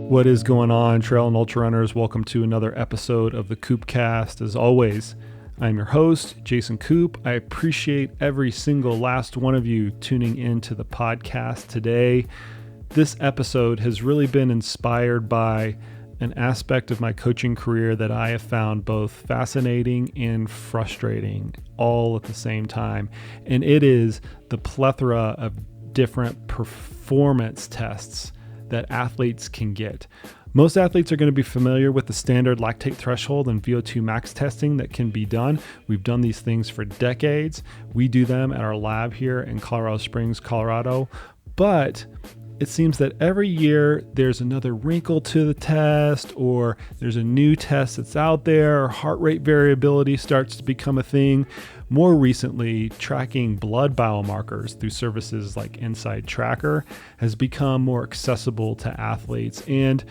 What is going on, trail and ultra runners? Welcome to another episode of the KoopCast. As always, I'm your host, Jason Koop. I appreciate every single last one of you tuning into the podcast today. This episode has really been inspired by an aspect of my coaching career that I have found both fascinating and frustrating all at the same time. And it is the plethora of different performance tests that athletes can get. Most athletes are going to be familiar with the standard lactate threshold and VO2 max testing that can be done. We've done these things for decades. We do them at our lab here in Colorado Springs, Colorado. But it seems that every year there's another wrinkle to the test, or there's a new test that's out there, or heart rate variability starts to become a thing. More recently, tracking blood biomarkers through services like Inside Tracker has become more accessible to athletes. And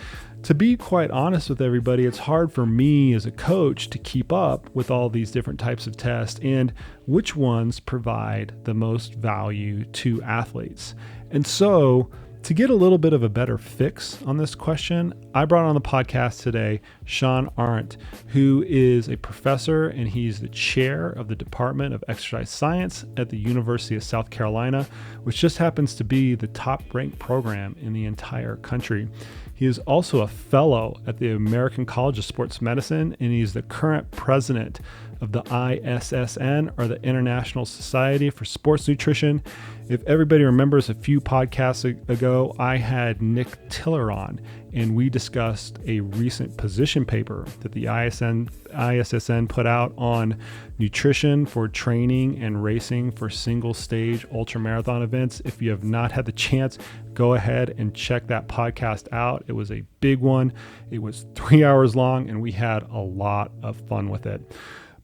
to be quite honest with everybody, it's hard for me as a coach to keep up with all these different types of tests and which ones provide the most value to athletes. And so, to get a little bit of a better fix on this question, I brought on the podcast today Shawn Arent, who is a professor and he's the chair of the Department of Exercise Science at the University of South Carolina, which just happens to be the top-ranked program in the entire country. He is also a fellow at the American College of Sports Medicine, and he's the current president of the ISSN, or the International Society for Sports Nutrition. If everybody remembers, a few podcasts ago, I had Nick Tiller on, and we discussed a recent position paper that the ISSN put out on nutrition for training and racing for single-stage ultramarathon events. If you have not had the chance, go ahead and check that podcast out. It was a big one. It was 3 hours long, and we had a lot of fun with it.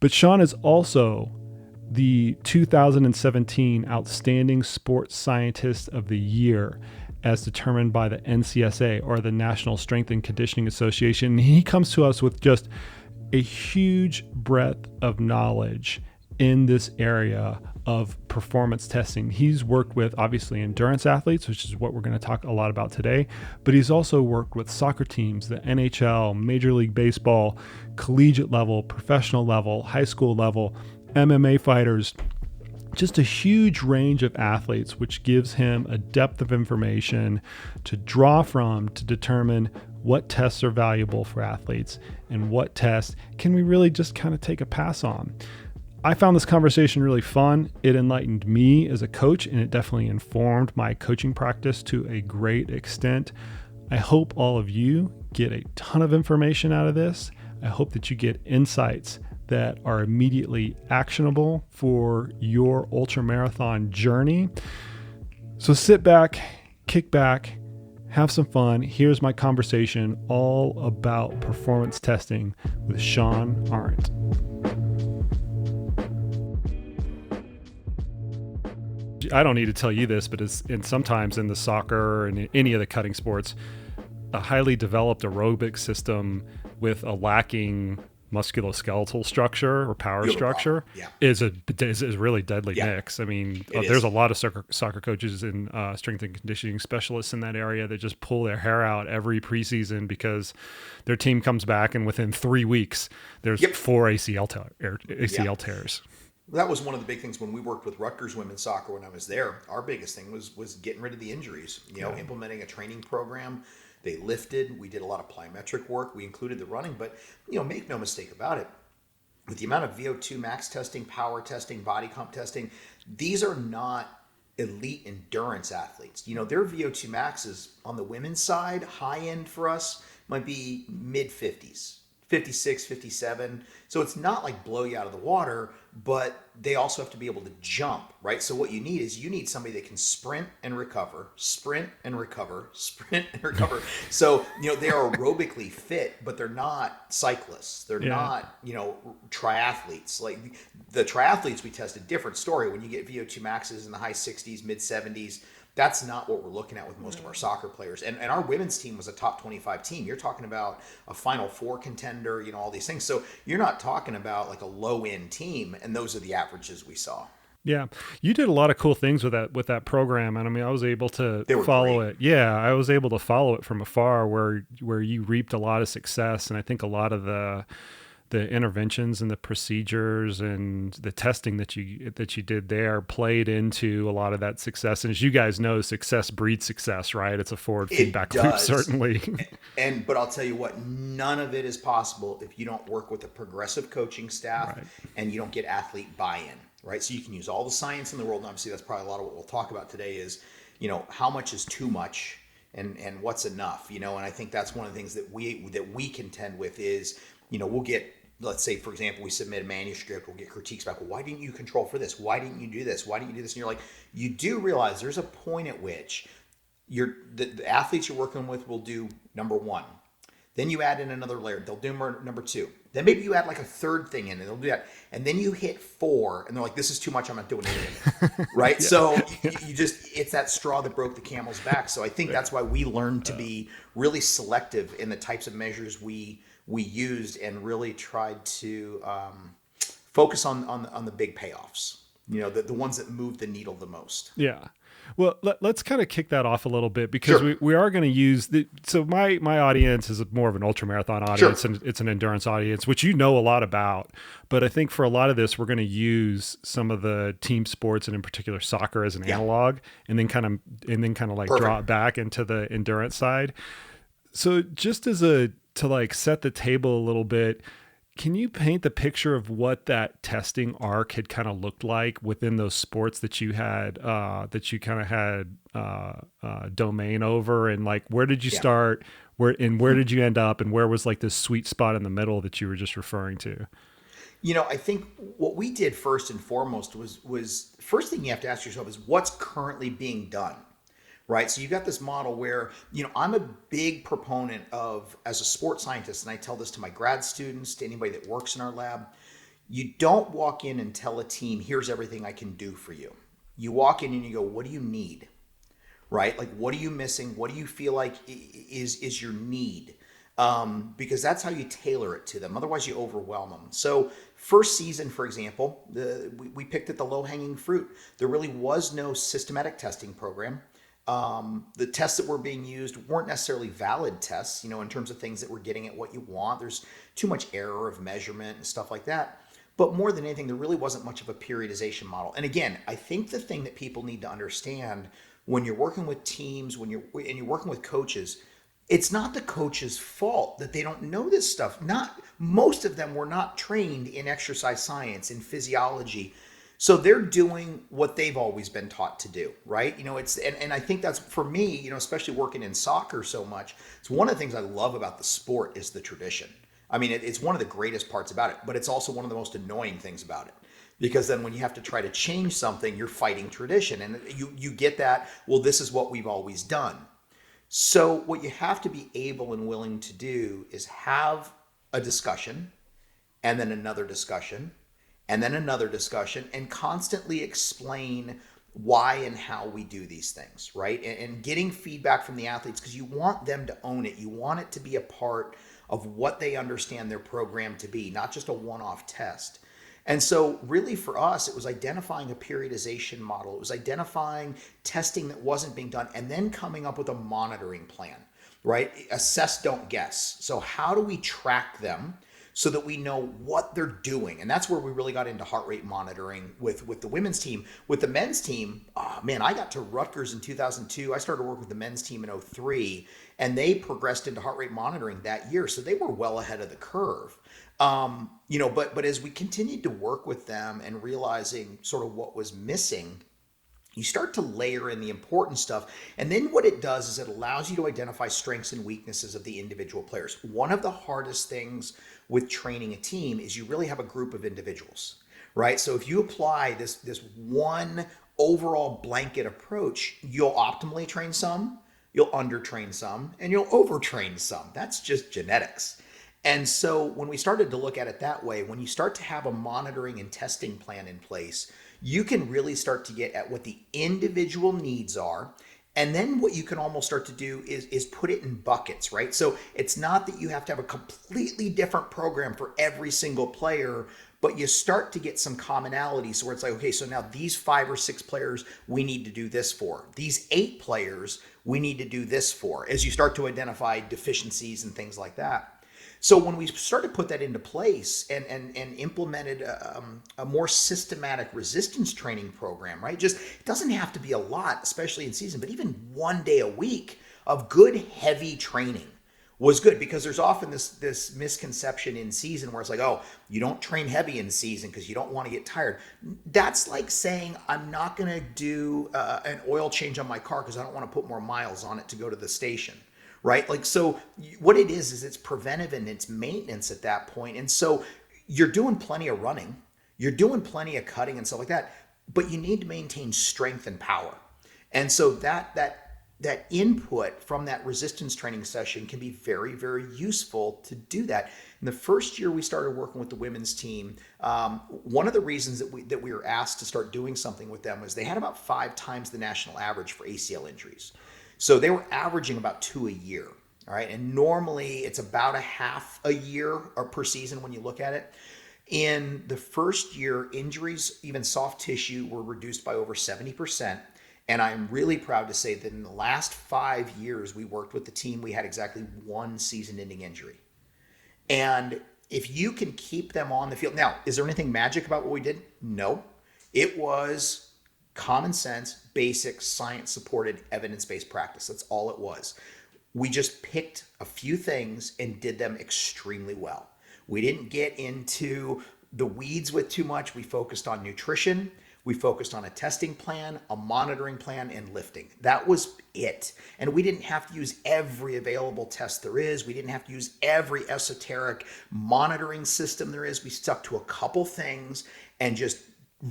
But Shawn is also the 2017 Outstanding Sports Scientist of the Year, as determined by the NCSA, or the National Strength and Conditioning Association. And he comes to us with just a huge breadth of knowledge in this area of performance testing. He's worked with, obviously, endurance athletes, which is what we're going to talk a lot about today, but he's also worked with soccer teams, the NHL, Major League Baseball, collegiate level, professional level, high school level, MMA fighters, just a huge range of athletes, which gives him a depth of information to draw from to determine what tests are valuable for athletes and what tests can we really just kind of take a pass on. I found this conversation really fun. It enlightened me as a coach, and it definitely informed my coaching practice to a great extent. I hope all of you get a ton of information out of this. I hope that you get insights that are immediately actionable for your ultramarathon journey. So sit back, kick back, have some fun. Here's my conversation all about performance testing with Shawn Arent. I don't need to tell you this, but sometimes in the soccer and any of the cutting sports, a highly developed aerobic system with a lacking musculoskeletal structure or power structure is really deadly mix. I mean, there's a lot of soccer coaches and strength and conditioning specialists in that area that just pull their hair out every preseason because their team comes back and within 3 weeks there's 4 ACL tears. That was one of the big things when we worked with Rutgers women's soccer when I was there. Our biggest thing was getting rid of the injuries, implementing a training program. They lifted. We did a lot of plyometric work. We included the running, but make no mistake about it. With the amount of VO2 max testing, power testing, body comp testing, these are not elite endurance athletes. Their VO2 max is on the women's side, high end for us, might be mid 50s. 56, 57. So it's not like blow you out of the water, but they also have to be able to jump, right? So what you need somebody that can sprint and recover, sprint and recover, sprint and recover. So, they are aerobically fit, but they're not cyclists. They're not, triathletes. Like the triathletes we test a different story. When you get VO2 maxes in the high 60s, mid 70s, that's not what we're looking at with most of our soccer players. And our women's team was a top 25 team. You're talking about a Final Four contender, all these things. So you're not talking about like a low-end team, and those are the averages we saw. Yeah, you did a lot of cool things with that program, and I mean, I was able to They were follow great. it. Yeah, I was able to follow it from afar, where you reaped a lot of success, and I think a lot of the interventions and the procedures and the testing that you did there played into a lot of that success. And as you guys know, success breeds success, right? It's a forward It feedback loop, does. certainly. But I'll tell you what, none of it is possible if you don't work with a progressive coaching staff Right. and you don't get athlete buy-in, right? So you can use all the science in the world, and obviously that's probably a lot of what we'll talk about today is, how much is too much and what's enough, and I think that's one of the things that we contend with is, we'll get, let's say, for example, we submit a manuscript, we'll get critiques back. Well, why didn't you control for this? Why didn't you do this? Why didn't you do this? And you're like, you do realize there's a point at which the athletes you're working with will do number one. Then you add in another layer. They'll do number two. Then maybe you add like a third thing in, and they'll do that. And then you hit four, and they're like, "This is too much. I'm not doing anything." Right? Yeah. So Yeah. you just—it's that straw that broke the camel's back. So I think that's why we learned to be really selective in the types of measures we used, and really tried to focus on the big payoffs. The ones that move the needle the most. Yeah. Well, let's kind of kick that off a little bit because Sure. we are going to use so my audience is more of an ultra marathon audience, Sure. and it's an endurance audience, which you know a lot about. But I think for a lot of this, we're going to use some of the team sports, and in particular soccer, as an Yeah. analog, and then kind of like Perfect. draw it back into the endurance side. So just to like set the table a little bit, can you paint the picture of what that testing arc had kind of looked like within those sports that you had, that you kind of had domain over, and like where did you Yeah. start, where did you end up, and where was like this sweet spot in the middle that you were just referring to? I think what we did first and foremost was first thing you have to ask yourself is what's currently being done, right? So you got this model where, I'm a big proponent of, as a sports scientist, and I tell this to my grad students, to anybody that works in our lab, you don't walk in and tell a team, here's everything I can do for you. You walk in and you go, what do you need? Right? Like, what are you missing? What do you feel like is your need? Because that's how you tailor it to them. Otherwise, you overwhelm them. So, first season, for example, we picked at the low-hanging fruit. There really was no systematic testing program. The tests that were being used weren't necessarily valid tests, in terms of things that were getting at what you want. There's too much error of measurement and stuff like that. But more than anything, there really wasn't much of a periodization model. And again, I think the thing that people need to understand when you're working with teams, when you're working with coaches, it's not the coach's fault that they don't know this stuff. Not most of them were not trained in exercise science, in physiology. So they're doing what they've always been taught to do, right? And I think that's for me, especially working in soccer so much. It's one of the things I love about the sport is the tradition. I mean, it's one of the greatest parts about it, but it's also one of the most annoying things about it. Because then when you have to try to change something, you're fighting tradition. And you get that, well, this is what we've always done. So what you have to be able and willing to do is have a discussion, and then another discussion, and then another discussion, and constantly explain why and how we do these things, right? And getting feedback from the athletes, because you want them to own it. You want it to be a part of what they understand their program to be, not just a one-off test. And so really for us, it was identifying a periodization model. It was identifying testing that wasn't being done, and then coming up with a monitoring plan, right? Assess, don't guess. So how do we track them so that we know what they're doing? And that's where we really got into heart rate monitoring with the women's team. With the men's team, oh man, I got to Rutgers in 2002. I started working with the men's team in 2003, and they progressed into heart rate monitoring that year. So they were well ahead of the curve. But as we continued to work with them and realizing sort of what was missing, you start to layer in the important stuff. And then what it does is it allows you to identify strengths and weaknesses of the individual players. One of the hardest things with training a team is you really have a group of individuals, right? So if you apply this one overall blanket approach, you'll optimally train some, you'll undertrain some, and you'll overtrain some. That's just genetics. And so when we started to look at it that way, when you start to have a monitoring and testing plan in place, you can really start to get at what the individual needs are. And then what you can almost start to do is put it in buckets, right? So it's not that you have to have a completely different program for every single player, but you start to get some commonalities where it's like, okay, so now these 5 or 6 players we need to do this for. These 8 players we need to do this for, as you start to identify deficiencies and things like that. So when we started to put that into place and implemented a more systematic resistance training program, right? Just, it doesn't have to be a lot, especially in season, but even 1 day a week of good, heavy training was good, because there's often this misconception in season where it's like, oh, you don't train heavy in season because you don't want to get tired. That's like saying, I'm not going to do an oil change on my car because I don't want to put more miles on it to go to the station. Right? Like, so what it is it's preventive and it's maintenance at that point. And so you're doing plenty of running, you're doing plenty of cutting and stuff like that, but you need to maintain strength and power. And so that input from that resistance training session can be very, very useful to do that. In the first year we started working with the women's team, one of the reasons that we were asked to start doing something with them was they had about 5 times the national average for ACL injuries. So they were averaging about 2 a year, all right? And normally it's about a half a year or per season when you look at it. In the first year, injuries, even soft tissue, were reduced by over 70%. And I'm really proud to say that in the last 5 years we worked with the team, we had exactly 1 season-ending injury. And if you can keep them on the field. Now, is there anything magic about what we did? No. It was common sense, basic, science-supported, evidence-based practice. That's all it was. We just picked a few things and did them extremely well. We didn't get into the weeds with too much. We focused on nutrition. We focused on a testing plan, a monitoring plan, and lifting. That was it. And we didn't have to use every available test there is. We didn't have to use every esoteric monitoring system there is. We stuck to a couple things and just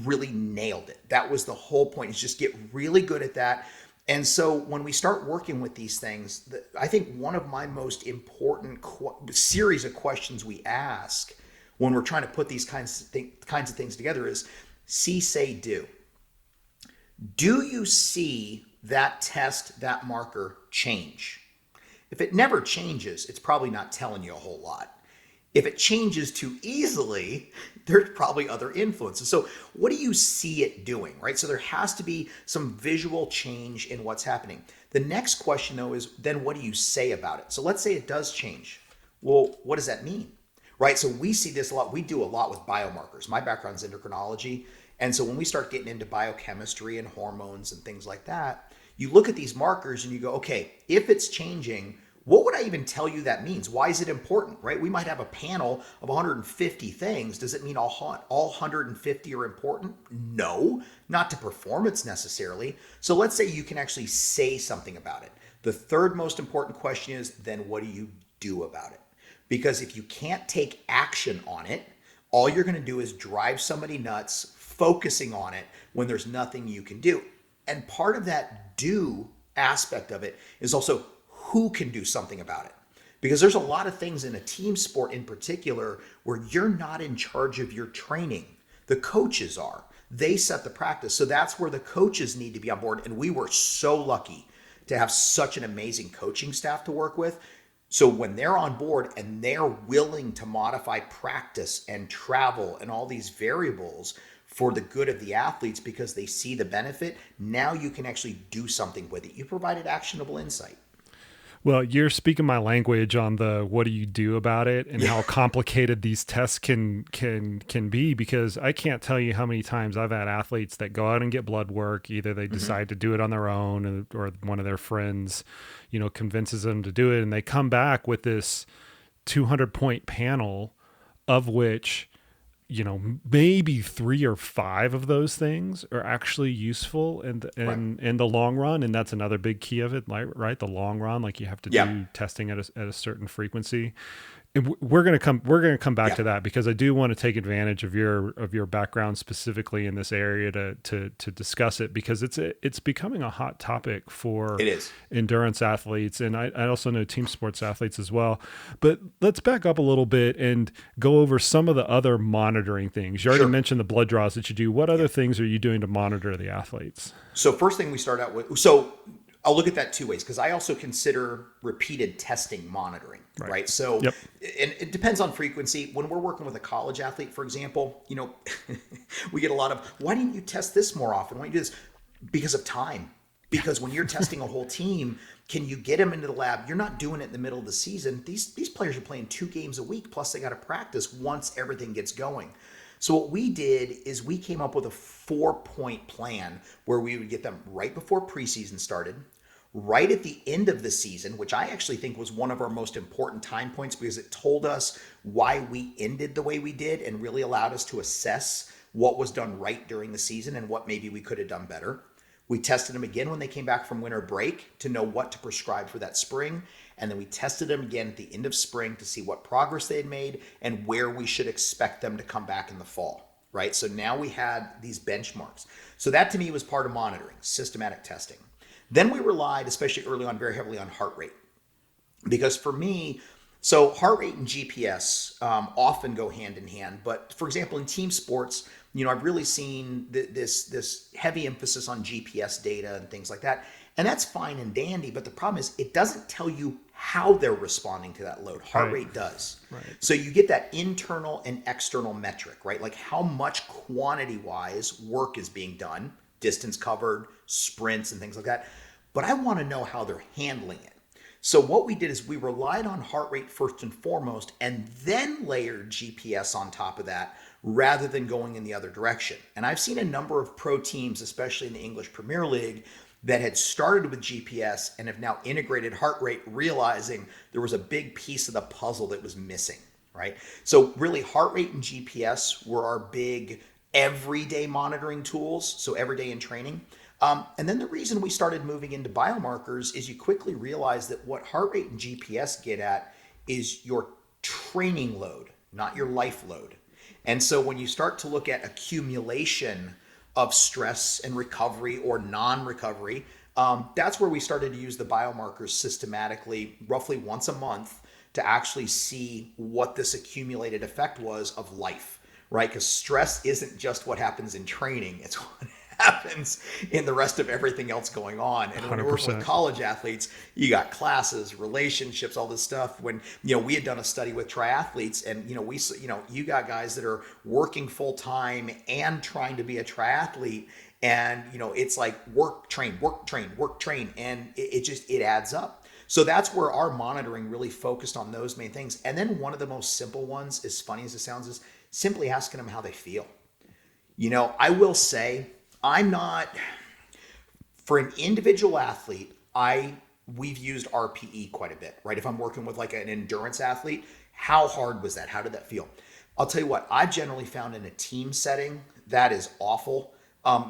really nailed it. That was the whole point, is just get really good at that. And so when we start working with these things, I think one of my most important series of questions we ask when we're trying to put these kinds of things together is see, say, do. Do you see that test, that marker change? If it never changes, it's probably not telling you a whole lot. If it changes too easily, there's probably other influences. So what do you see it doing, right? So there has to be some visual change in what's happening. The next question, though, is then what do you say about it? So let's say it does change. Well, what does that mean, right? So we see this a lot. We do a lot with biomarkers. My background's endocrinology. And so when we start getting into biochemistry and hormones and things like that, you look at these markers and you go, okay, if it's changing, what would I even tell you that means? Why is it important, right? We might have a panel of 150 things. Does it mean all 150 are important? No, not to performance necessarily. So let's say you can actually say something about it. The third most important question is, then what do you do about it? Because if you can't take action on it, all you're going to do is drive somebody nuts focusing on it when there's nothing you can do. And part of that do aspect of it is also who can do something about it. Because there's a lot of things in a team sport in particular where you're not in charge of your training. The coaches are. They set the practice. So that's where the coaches need to be on board. And we were so lucky to have such an amazing coaching staff to work with. So when they're on board and they're willing to modify practice and travel and all these variables for the good of the athletes because they see the benefit, now you can actually do something with it. You provided actionable insight. Well, you're speaking my language on the what do you do about it and how complicated these tests can be, because I can't tell you how many times I've had athletes that go out and get blood work. Either they decide to do it on their own or one of their friends, convinces them to do it. And they come back with this 200-point panel of which, maybe 3 or 5 of those things are actually useful in the long run. And that's another big key of it, right? The long run, like you have to do testing at a certain frequency. And we're going to come back to that, because I do want to take advantage of your background specifically in this area to discuss it, because it's becoming a hot topic for endurance athletes, and I also know team sports athletes as well. But let's back up a little bit and go over some of the other monitoring things. You already mentioned the blood draws that you do. What other things are you doing to monitor the athletes? So first thing we start out with, so I'll look at that two ways, because I also consider repeated testing monitoring, right? So, Yep. and it depends on frequency. When we're working with a college athlete, for example, we get a lot of, why didn't you test this more often? Why don't you do this? Because of time. Because when you're testing a whole team, can you get them into the lab? You're not doing it in the middle of the season. These players are playing 2 games a week, plus they got to practice once everything gets going. So what we did is we came up with a 4-point plan where we would get them right before preseason started, right at the end of the season, which I actually think was one of our most important time points, because it told us why we ended the way we did and really allowed us to assess what was done right during the season and what maybe we could have done better. We tested them again when they came back from winter break to know what to prescribe for that spring. And then we tested them again at the end of spring to see what progress they had made and where we should expect them to come back in the fall, right? So now we had these benchmarks. So that to me was part of monitoring, systematic testing. Then we relied, especially early on, very heavily on heart rate. Because for me, so heart rate and GPS often go hand in hand. But for example, in team sports, I've really seen this heavy emphasis on GPS data and things like that. And that's fine and dandy. But the problem is it doesn't tell you how they're responding to that load. Heart rate does. Right. So you get that internal and external metric, right? Like how much quantity-wise work is being done, distance covered, sprints and things like that. But I want to know how they're handling it. So what we did is we relied on heart rate first and foremost, and then layered GPS on top of that, rather than going in the other direction. And I've seen a number of pro teams, especially in the English Premier League, that had started with GPS and have now integrated heart rate, realizing there was a big piece of the puzzle that was missing, right? So really heart rate and GPS were our big everyday monitoring tools, so every day in training. And then the reason we started moving into biomarkers is you quickly realize that what heart rate and GPS get at is your training load, not your life load. And so when you start to look at accumulation of stress and recovery or non-recovery, that's where we started to use the biomarkers systematically, roughly once a month, to actually see what this accumulated effect was of life, right? Because stress isn't just what happens in training, it's what happens in the rest of everything else going on. And when you're working with college athletes, you got classes, relationships, all this stuff. When we had done a study with triathletes, and you got guys that are working full time and trying to be a triathlete, and it's like work, train, and it adds up. So that's where our monitoring really focused on those main things. And then one of the most simple ones, as funny as it sounds, is simply asking them how they feel. I will say, I'm not, for an individual athlete, we've used RPE quite a bit, right? If I'm working with like an endurance athlete, how hard was that? How did that feel? I'll tell you what, I've generally found in a team setting, that is awful,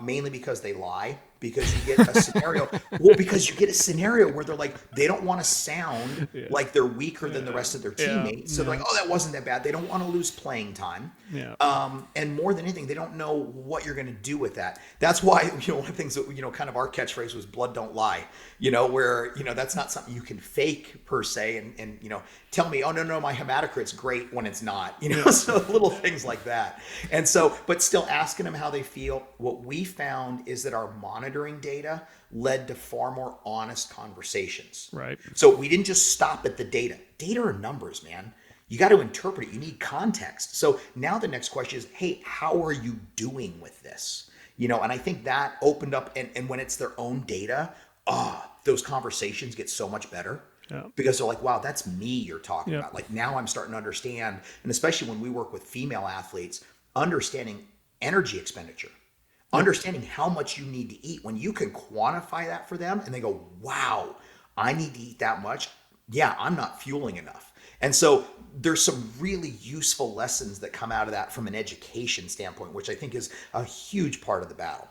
mainly because they lie. Because you get a scenario, where they're like, they don't want to sound like they're weaker than the rest of their teammates. So they're like, oh, that wasn't that bad. They don't want to lose playing time. And more than anything, they don't know what you're going to do with that. That's why, one of the things that, kind of our catchphrase was blood don't lie, where, that's not something you can fake per se and tell me, oh, no, my hematocrit's great when it's not, so little things like that. And so, but still asking them how they feel. What we found is that our monitoring data led to far more honest conversations. Right. So we didn't just stop at the data. Data are numbers, man. You got to interpret it. You need context. So now the next question is, hey, how are you doing with this? And I think that opened up, and when it's their own data, those conversations get so much better. Yeah. Because they're like, wow, that's me you're talking about. Like now I'm starting to understand, and especially when we work with female athletes, understanding energy expenditure, understanding how much you need to eat. When you can quantify that for them and they go, wow, I need to eat that much. Yeah, I'm not fueling enough. And so there's some really useful lessons that come out of that from an education standpoint, which I think is a huge part of the battle.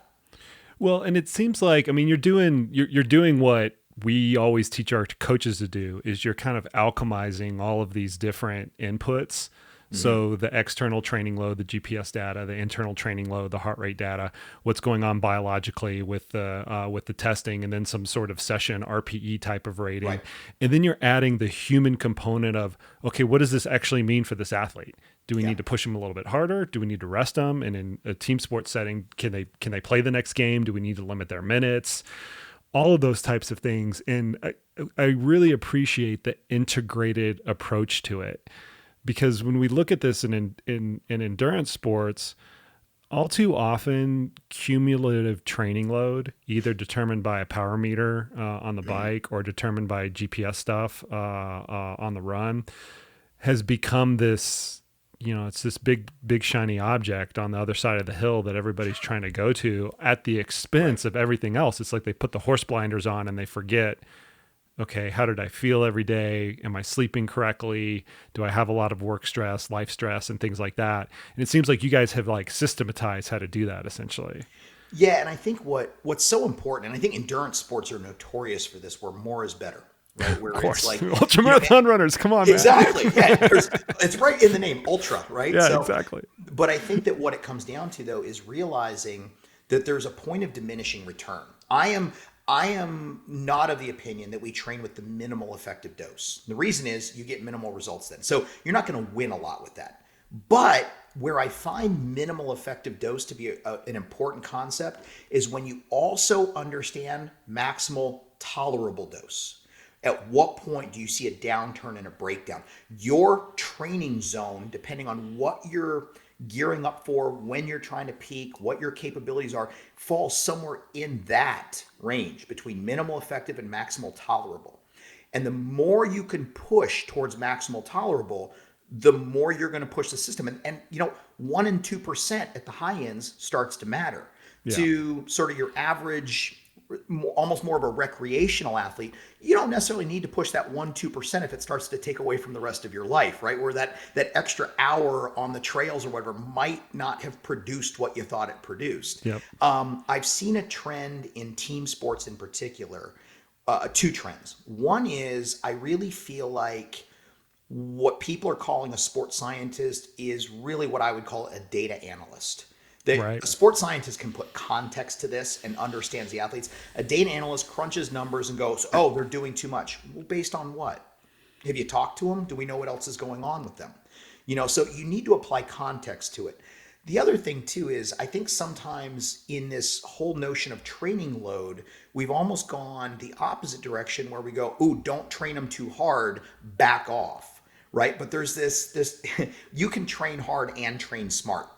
Well, and it seems like, you're doing what we always teach our coaches to do, is you're kind of alchemizing all of these different inputs. Mm-hmm. So the external training load, the GPS data, the internal training load, the heart rate data, what's going on biologically with the testing, and then some sort of session RPE type of rating. Right. And then you're adding the human component of, okay, what does this actually mean for this athlete? Do we need to push them a little bit harder? Do we need to rest them? And in a team sports setting, can they play the next game? Do we need to limit their minutes? all of those types of things. And I really appreciate the integrated approach to it, because when we look at this in endurance sports, all too often cumulative training load, either determined by a power meter on the bike or determined by GPS stuff on the run, has become this, it's this big shiny object on the other side of the hill that everybody's trying to go to at the expense of everything else. It's like they put the horse blinders on and they forget, okay, how did I feel every day? Am I sleeping correctly? Do I have a lot of work stress, life stress, and things like that? And it seems like you guys have like systematized how to do that essentially. Yeah, and I think what's so important, and I think endurance sports are notorious for this, where more is better. Right, where of course, it's like ultramarathon runners. Come on, exactly. Man. Yeah, it's right in the name, ultra. Right. Yeah, so, exactly. But I think that what it comes down to, though, is realizing that there's a point of diminishing return. I am not of the opinion that we train with the minimal effective dose. The reason is you get minimal results then, so you're not going to win a lot with that. But where I find minimal effective dose to be an important concept is when you also understand maximal tolerable dose. At what point do you see a downturn and a breakdown? Your training zone, depending on what you're gearing up for, when you're trying to peak, what your capabilities are, falls somewhere in that range between minimal effective and maximal tolerable. And the more you can push towards maximal tolerable, the more you're going to push the system. And 1 and 2% at the high ends starts to matter. Yeah. To sort of your average, almost more of a recreational athlete, you don't necessarily need to push that 1-2% if it starts to take away from the rest of your life, right? Where that extra hour on the trails or whatever might not have produced what you thought it produced. Yep. I've seen a trend in team sports in particular, 2 trends. One is I really feel like what people are calling a sports scientist is really what I would call a data analyst. Right. A sports scientist can put context to this and understands the athletes. A data analyst crunches numbers and goes, oh, they're doing too much. Well, based on what? Have you talked to them? Do we know what else is going on with them? So you need to apply context to it. The other thing too is I think sometimes in this whole notion of training load, we've almost gone the opposite direction where we go, ooh, don't train them too hard, back off, right? But there's this you can train hard and train smart.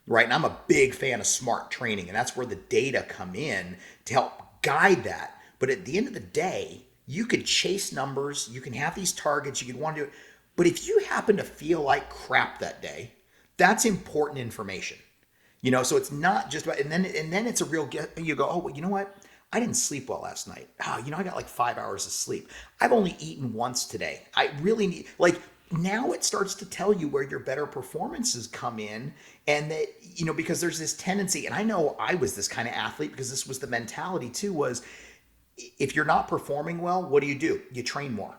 Right. And I'm a big fan of smart training, and that's where the data come in to help guide that. But at the end of the day, you could chase numbers, you can have these targets, you could want to do it. But if you happen to feel like crap that day, that's important information. So it's not just about, and then it's a real get. You go, oh, well, you know what? I didn't sleep well last night. Oh, I got like 5 hours of sleep. I've only eaten once today. I really need, now it starts to tell you where your better performances come in, and that, because there's this tendency, and I know I was this kind of athlete because this was the mentality too, was if you're not performing well, what do? You train more.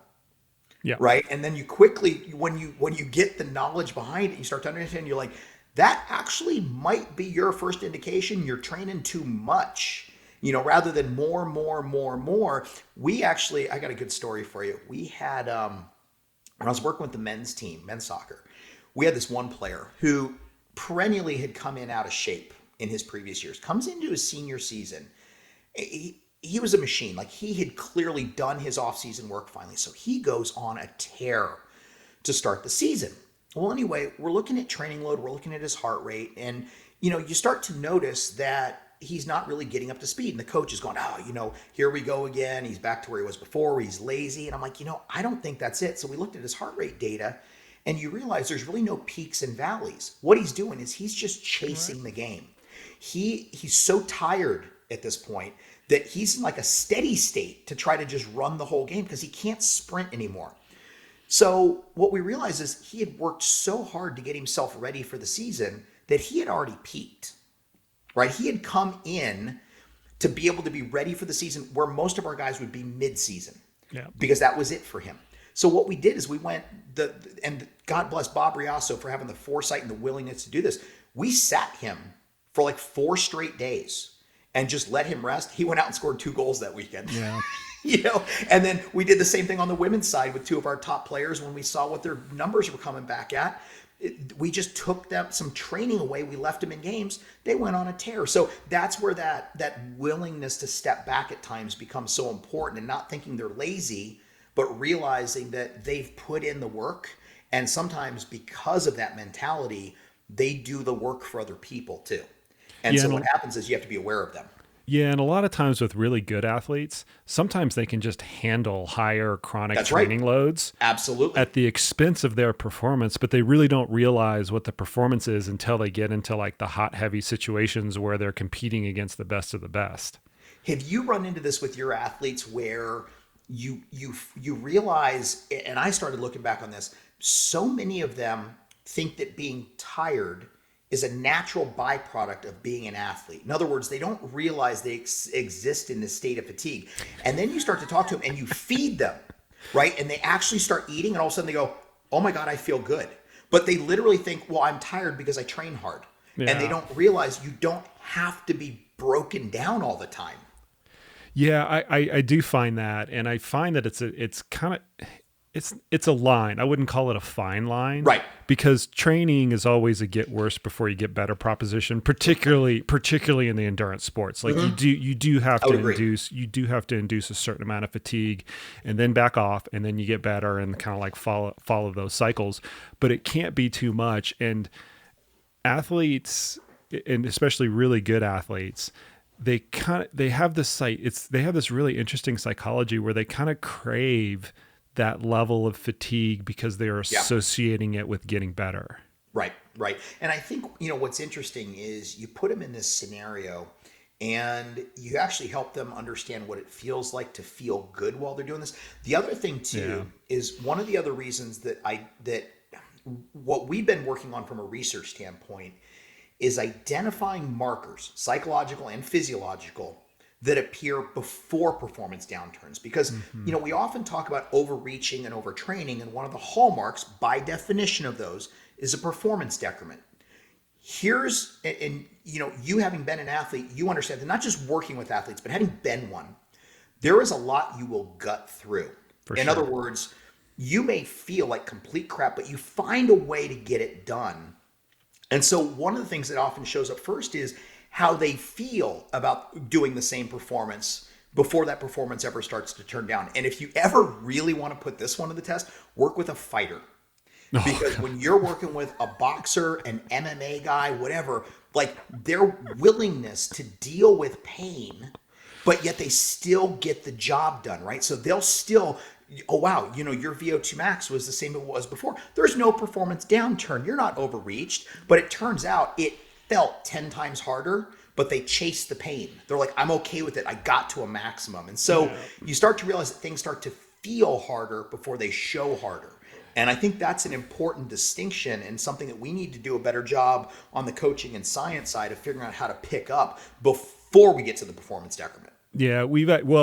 Yeah. Right. And then you quickly, when you get the knowledge behind it, you start to understand, you're like, that actually might be your first indication you're training too much, rather than more. I got a good story for you. We had, when I was working with the men's team, men's soccer, we had this one player who perennially had come in out of shape in his previous years, comes into his senior season. He was a machine. Like, he had clearly done his off-season work finally. So he goes on a tear to start the season. Well, anyway, we're looking at training load. We're looking at his heart rate. And, you start to notice that he's not really getting up to speed. And the coach is going, here we go again. He's back to where he was before. He's lazy. And I'm like, I don't think that's it. So we looked at his heart rate data, and you realize there's really no peaks and valleys. What he's doing is he's just chasing the game. He's so tired at this point that he's in like a steady state to try to just run the whole game because he can't sprint anymore. So what we realized is he had worked so hard to get himself ready for the season that he had already peaked. Right? He had come in to be able to be ready for the season where most of our guys would be mid-season, because that was it for him. So what we did is we went, and God bless Bob Riasso for having the foresight and the willingness to do this. We sat him for like 4 straight days and just let him rest. He went out and scored 2 goals that weekend. Yeah. And then we did the same thing on the women's side with 2 of our top players when we saw what their numbers were coming back at. We just took them some training away. We left them in games. They went on a tear. So that's where that willingness to step back at times becomes so important, and not thinking they're lazy, but realizing that they've put in the work. And sometimes because of that mentality, they do the work for other people too. And so what happens is you have to be aware of them. Yeah, and a lot of times with really good athletes, sometimes they can just handle higher chronic training loads. Absolutely. At the expense of their performance, but they really don't realize what the performance is until they get into like the hot, heavy situations where they're competing against the best of the best. Have you run into this with your athletes where you realize, and I started looking back on this, so many of them think that being tired is a natural byproduct of being an athlete. In other words, they don't realize they exist in this state of fatigue. And then you start to talk to them and you feed them, right? And they actually start eating, and all of a sudden they go, oh my God, I feel good. But they literally think, well, I'm tired because I train hard. Yeah. And they don't realize you don't have to be broken down all the time. Yeah, I do find that. And I find that it's a line. I wouldn't call it a fine line. Right. Because training is always a get worse before you get better proposition, particularly in the endurance sports. Like you do have to induce a certain amount of fatigue and then back off, and then you get better and kind of like follow those cycles. But it can't be too much. And athletes, and especially really good athletes, they have this really interesting psychology where they kind of crave that level of fatigue because they're associating it with getting better. Right. And I think, what's interesting is you put them in this scenario and you actually help them understand what it feels like to feel good while they're doing this. The other thing too is one of the other reasons that what we've been working on from a research standpoint is identifying markers, psychological and physiological, that appear before performance downturns. Because, we often talk about overreaching and overtraining, and one of the hallmarks, by definition of those, is a performance decrement. You having been an athlete, you understand that not just working with athletes, but having been one, there is a lot you will gut through. In other words, you may feel like complete crap, but you find a way to get it done. And so one of the things that often shows up first is how they feel about doing the same performance before that performance ever starts to turn down. And if you ever really want to put this one to the test, work with a fighter. Because when you're working with a boxer, an MMA guy, whatever, like their willingness to deal with pain, but yet they still get the job done, right? So they'll still, oh wow, your VO2 max was the same as it was before. There's no performance downturn. You're not overreached, but it turns out it felt 10 times harder, but they chased the pain. They're like, I'm okay with it. I got to a maximum. And so you start to realize that things start to feel harder before they show harder. And I think that's an important distinction and something that we need to do a better job on the coaching and science side of figuring out how to pick up before we get to the performance decrement. Yeah,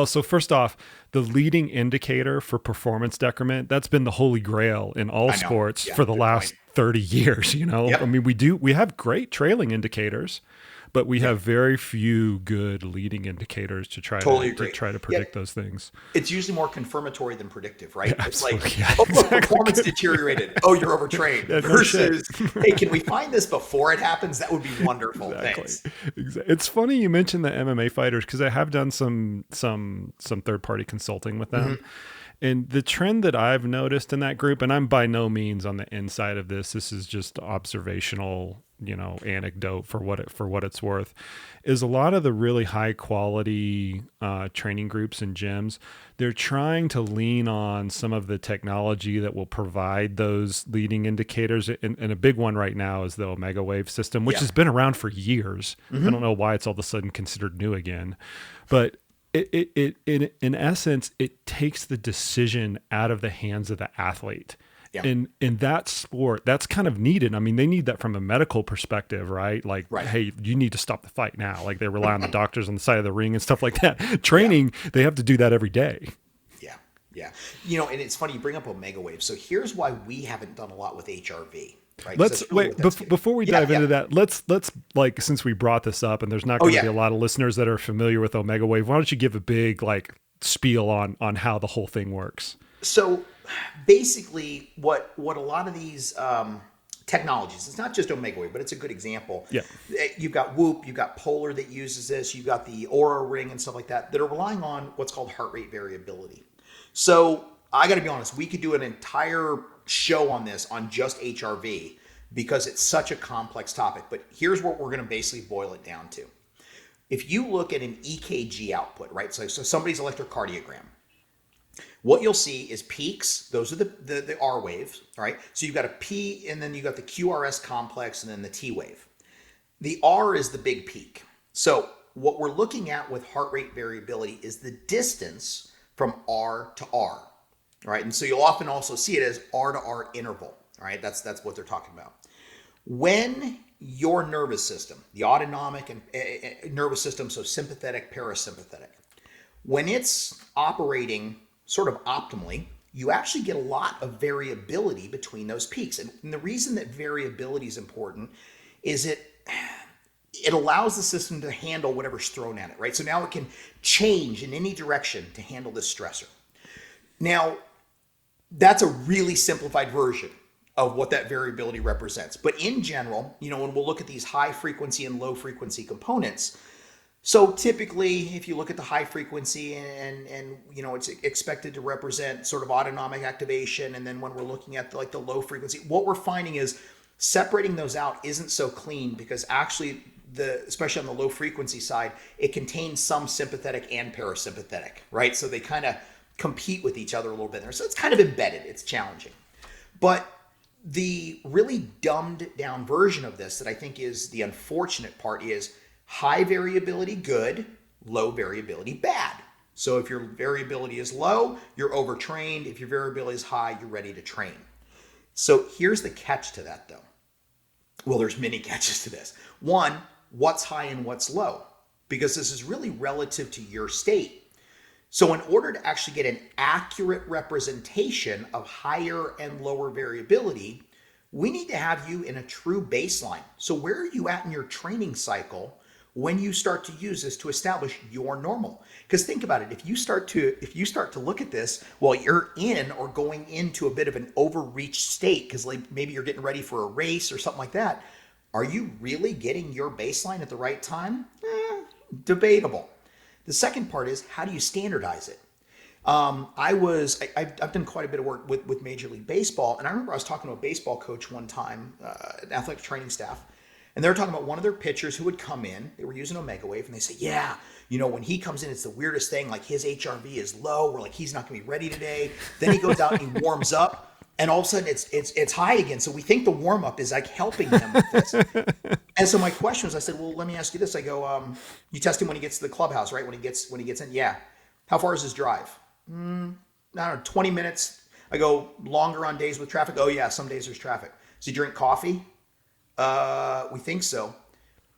so first off, the leading indicator for performance decrement, that's been the holy grail in all sports for the last 30 years, Yep. I mean, we have great trailing indicators, but we have very few good leading indicators to try to predict those things. It's usually more confirmatory than predictive, right? Yeah, it's like, performance deteriorated. Oh, you're overtrained. Versus, hey, can we find this before it happens? That would be wonderful. Thanks. Exactly. It's funny you mentioned the MMA fighters because I have done some third-party consulting with them. Mm-hmm. And the trend that I've noticed in that group, and I'm by no means on the inside of this is just observational, anecdote for what it's worth, is a lot of the really high quality training groups and gyms, they're trying to lean on some of the technology that will provide those leading indicators. And a big one right now is the Omega Wave system, which has been around for years. Mm-hmm. I don't know why it's all of a sudden considered new again, but it in essence, it takes the decision out of the hands of the athlete. Yeah. In that sport, that's kind of needed. I mean, they need that from a medical perspective, right? Like, hey, you need to stop the fight now. Like they rely on the doctors on the side of the ring and stuff like that. Training, they have to do that every day. Yeah. And it's funny you bring up Omega Wave. So here's why we haven't done a lot with HRV. Right? Before we dive into that, let's like, since we brought this up and there's not going to be a lot of listeners that are familiar with Omega Wave, why don't you give a big like spiel on how the whole thing works? So basically what a lot of these technologies. It's not just Omega Wave, but it's a good example. Yeah. You've got Whoop, you've got Polar that uses this, you've got the Aura Ring and stuff like that are relying on what's called heart rate variability. So I got to be honest, we could do an entire show on this on just HRV because it's such a complex topic. But here's what we're going to basically boil it down to. If you look at an EKG output, right? So somebody's electrocardiogram, what you'll see is peaks. Those are the R waves, right? So you've got a P, and then you got the QRS complex, and then the T wave. The R is the big peak. So what we're looking at with heart rate variability is the distance from R to R, right? And so you'll often also see it as R to R interval, right? That's what they're talking about. When your nervous system, the autonomic and nervous system, so sympathetic, parasympathetic, when it's operating sort of optimally, you actually get a lot of variability between those peaks. And the reason that variability is important is it allows the system to handle whatever's thrown at it, right? So now it can change in any direction to handle this stressor. Now, that's a really simplified version of what that variability represents. But in general, when we'll look at these high frequency and low frequency components, so typically, if you look at the high frequency and it's expected to represent sort of autonomic activation, and then when we're looking at the low frequency, what we're finding is separating those out isn't so clean because actually, especially on the low frequency side, it contains some sympathetic and parasympathetic, right? So they kind of compete with each other a little bit there. So it's kind of embedded. It's challenging. But the really dumbed down version of this that I think is the unfortunate part is high variability, good, low variability, bad. So if your variability is low, you're overtrained. If your variability is high, you're ready to train. So here's the catch to that though. Well, there's many catches to this. One, what's high and what's low? Because this is really relative to your state. So in order to actually get an accurate representation of higher and lower variability, we need to have you in a true baseline. So where are you at in your training cycle when you start to use this to establish your normal? Because think about it, if you start to look at this while you're in or going into a bit of an overreach state, because maybe you're getting ready for a race or something like that, are you really getting your baseline at the right time? Debatable. The second part is, how do you standardize it? I've done quite a bit of work with Major League Baseball, and I remember I was talking to a baseball coach one time, an athletic training staff, and they were talking about one of their pitchers who would come in. They were using Omega Wave, and they say, yeah, when he comes in, it's the weirdest thing. Like his HRV is low. We're like, he's not going to be ready today. Then he goes out and he warms up, and all of a sudden it's high again. So we think the warm up is like helping him with this. And so my question was, I said, well, let me ask you this. I go, you test him when he gets to the clubhouse, right? When he gets in, yeah. How far is his drive? I don't know, 20 minutes. I go, longer on days with traffic. Oh yeah, some days there's traffic. Does he drink coffee? We think so.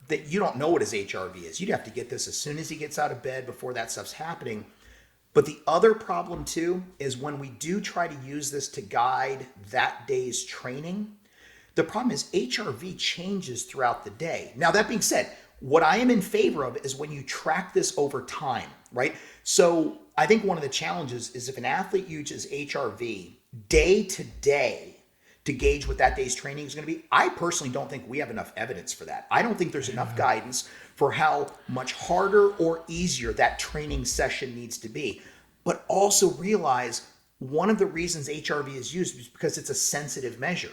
That you don't know what his HRV is. You'd have to get this as soon as he gets out of bed before that stuff's happening. But the other problem too is when we do try to use this to guide that day's training, the problem is HRV changes throughout the day. Now that being said, what I am in favor of is when you track this over time, right? So I think one of the challenges is if an athlete uses HRV day to day to gauge what that day's training is going to be, I personally don't think we have enough evidence for that. I don't think there's enough guidance for how much harder or easier that training session needs to be. But also realize one of the reasons HRV is used is because it's a sensitive measure.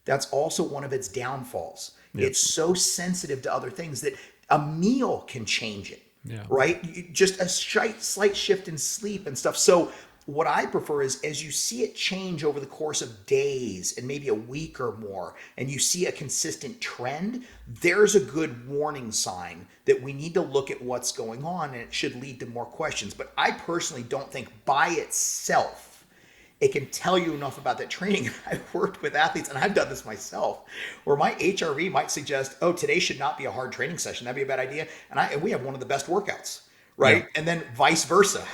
That's also one of its downfalls. Yep. It's so sensitive to other things that a meal can change it, right? Just a slight shift in sleep and stuff. So what I prefer is as you see it change over the course of days and maybe a week or more, and you see a consistent trend, there's a good warning sign that we need to look at what's going on, and it should lead to more questions. But I personally don't think by itself it can tell you enough about that training. I've worked with athletes, and I've done this myself, where my HRV might suggest, oh, today should not be a hard training session. That'd be a bad idea. And we have one of the best workouts, right? Yeah. And then vice versa,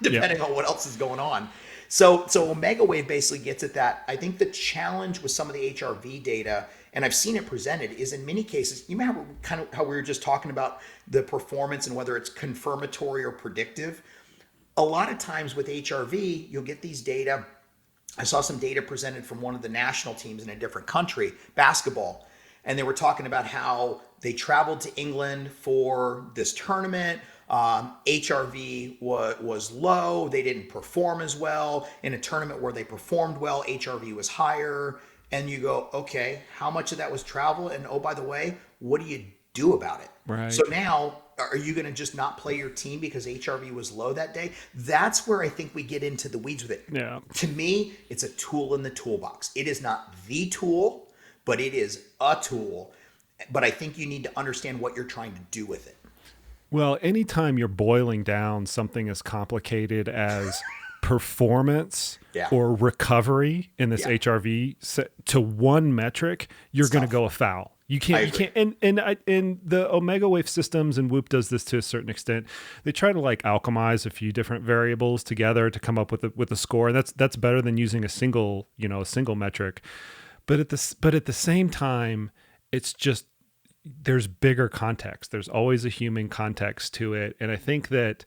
depending on what else is going on. So Omega Wave basically gets at that. I think the challenge with some of the HRV data, and I've seen it presented, is in many cases, you remember kind of how we were just talking about the performance and whether it's confirmatory or predictive. A lot of times with HRV, you'll get these data I saw some data presented from one of the national teams in a different country, basketball, and they were talking about how they traveled to England for this tournament. HRV was low. They didn't perform as well. In a tournament where they performed well, HRV was higher. And you go, okay, how much of that was travel? And oh, by the way, what do you do about it? Right. So now, are you going to just not play your team because HRV was low that day? That's where I think we get into the weeds with it. Yeah. To me, it's a tool in the toolbox. It is not the tool, but it is a tool. But I think you need to understand what you're trying to do with it. Well, anytime you're boiling down something as complicated as performance or recovery in this HRV to one metric, you're going to go afoul. You can't, and the Omega Wave systems, and Whoop does this to a certain extent. They try to like alchemize a few different variables together to come up with a score. And that's better than using a single metric. But at the same time, it's just, there's bigger context. There's always a human context to it. And I think that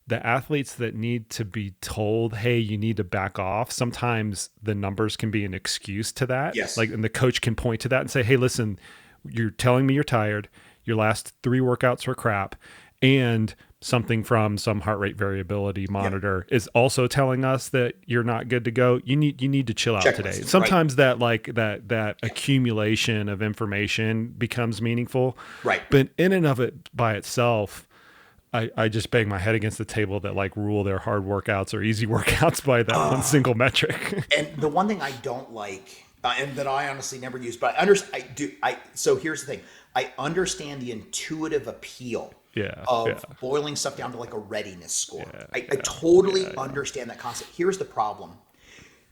the athletes that need to be told, hey, you need to back off, sometimes the numbers can be an excuse to that. Yes. And the coach can point to that and say, hey, listen, you're telling me you're tired. Your last 3 workouts were crap. And something from some heart rate variability monitor is also telling us that you're not good to go. You need to chill out today. Sometimes that accumulation of information becomes meaningful. Right. But in and of it by itself, I just bang my head against the table that like rule their hard workouts or easy workouts by that one single metric. And the one thing I don't like, and that I honestly never use, but so here's the thing. I understand the intuitive appeal of boiling stuff down to like a readiness score. I totally understand that concept. Here's the problem.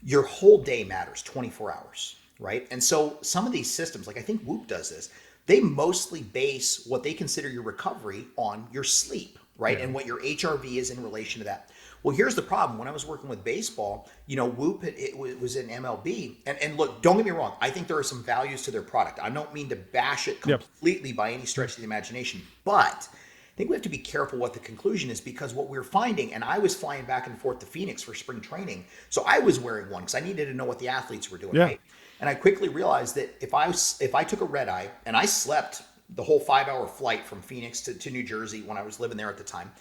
Your whole day matters, 24 hours, right? And so some of these systems, like I think Whoop does this, they mostly base what they consider your recovery on your sleep, right? And what your HRV is in relation to that. Well, here's the problem. When I was working with baseball, Whoop, it was in MLB. And look, don't get me wrong. I think there are some values to their product. I don't mean to bash it completely by any stretch of the imagination. But I think we have to be careful what the conclusion is, because what we're finding, and I was flying back and forth to Phoenix for spring training. So I was wearing one because I needed to know what the athletes were doing, right? And I quickly realized that if I took a red eye, and I slept the whole 5-hour flight from Phoenix to New Jersey when I was living there at the time,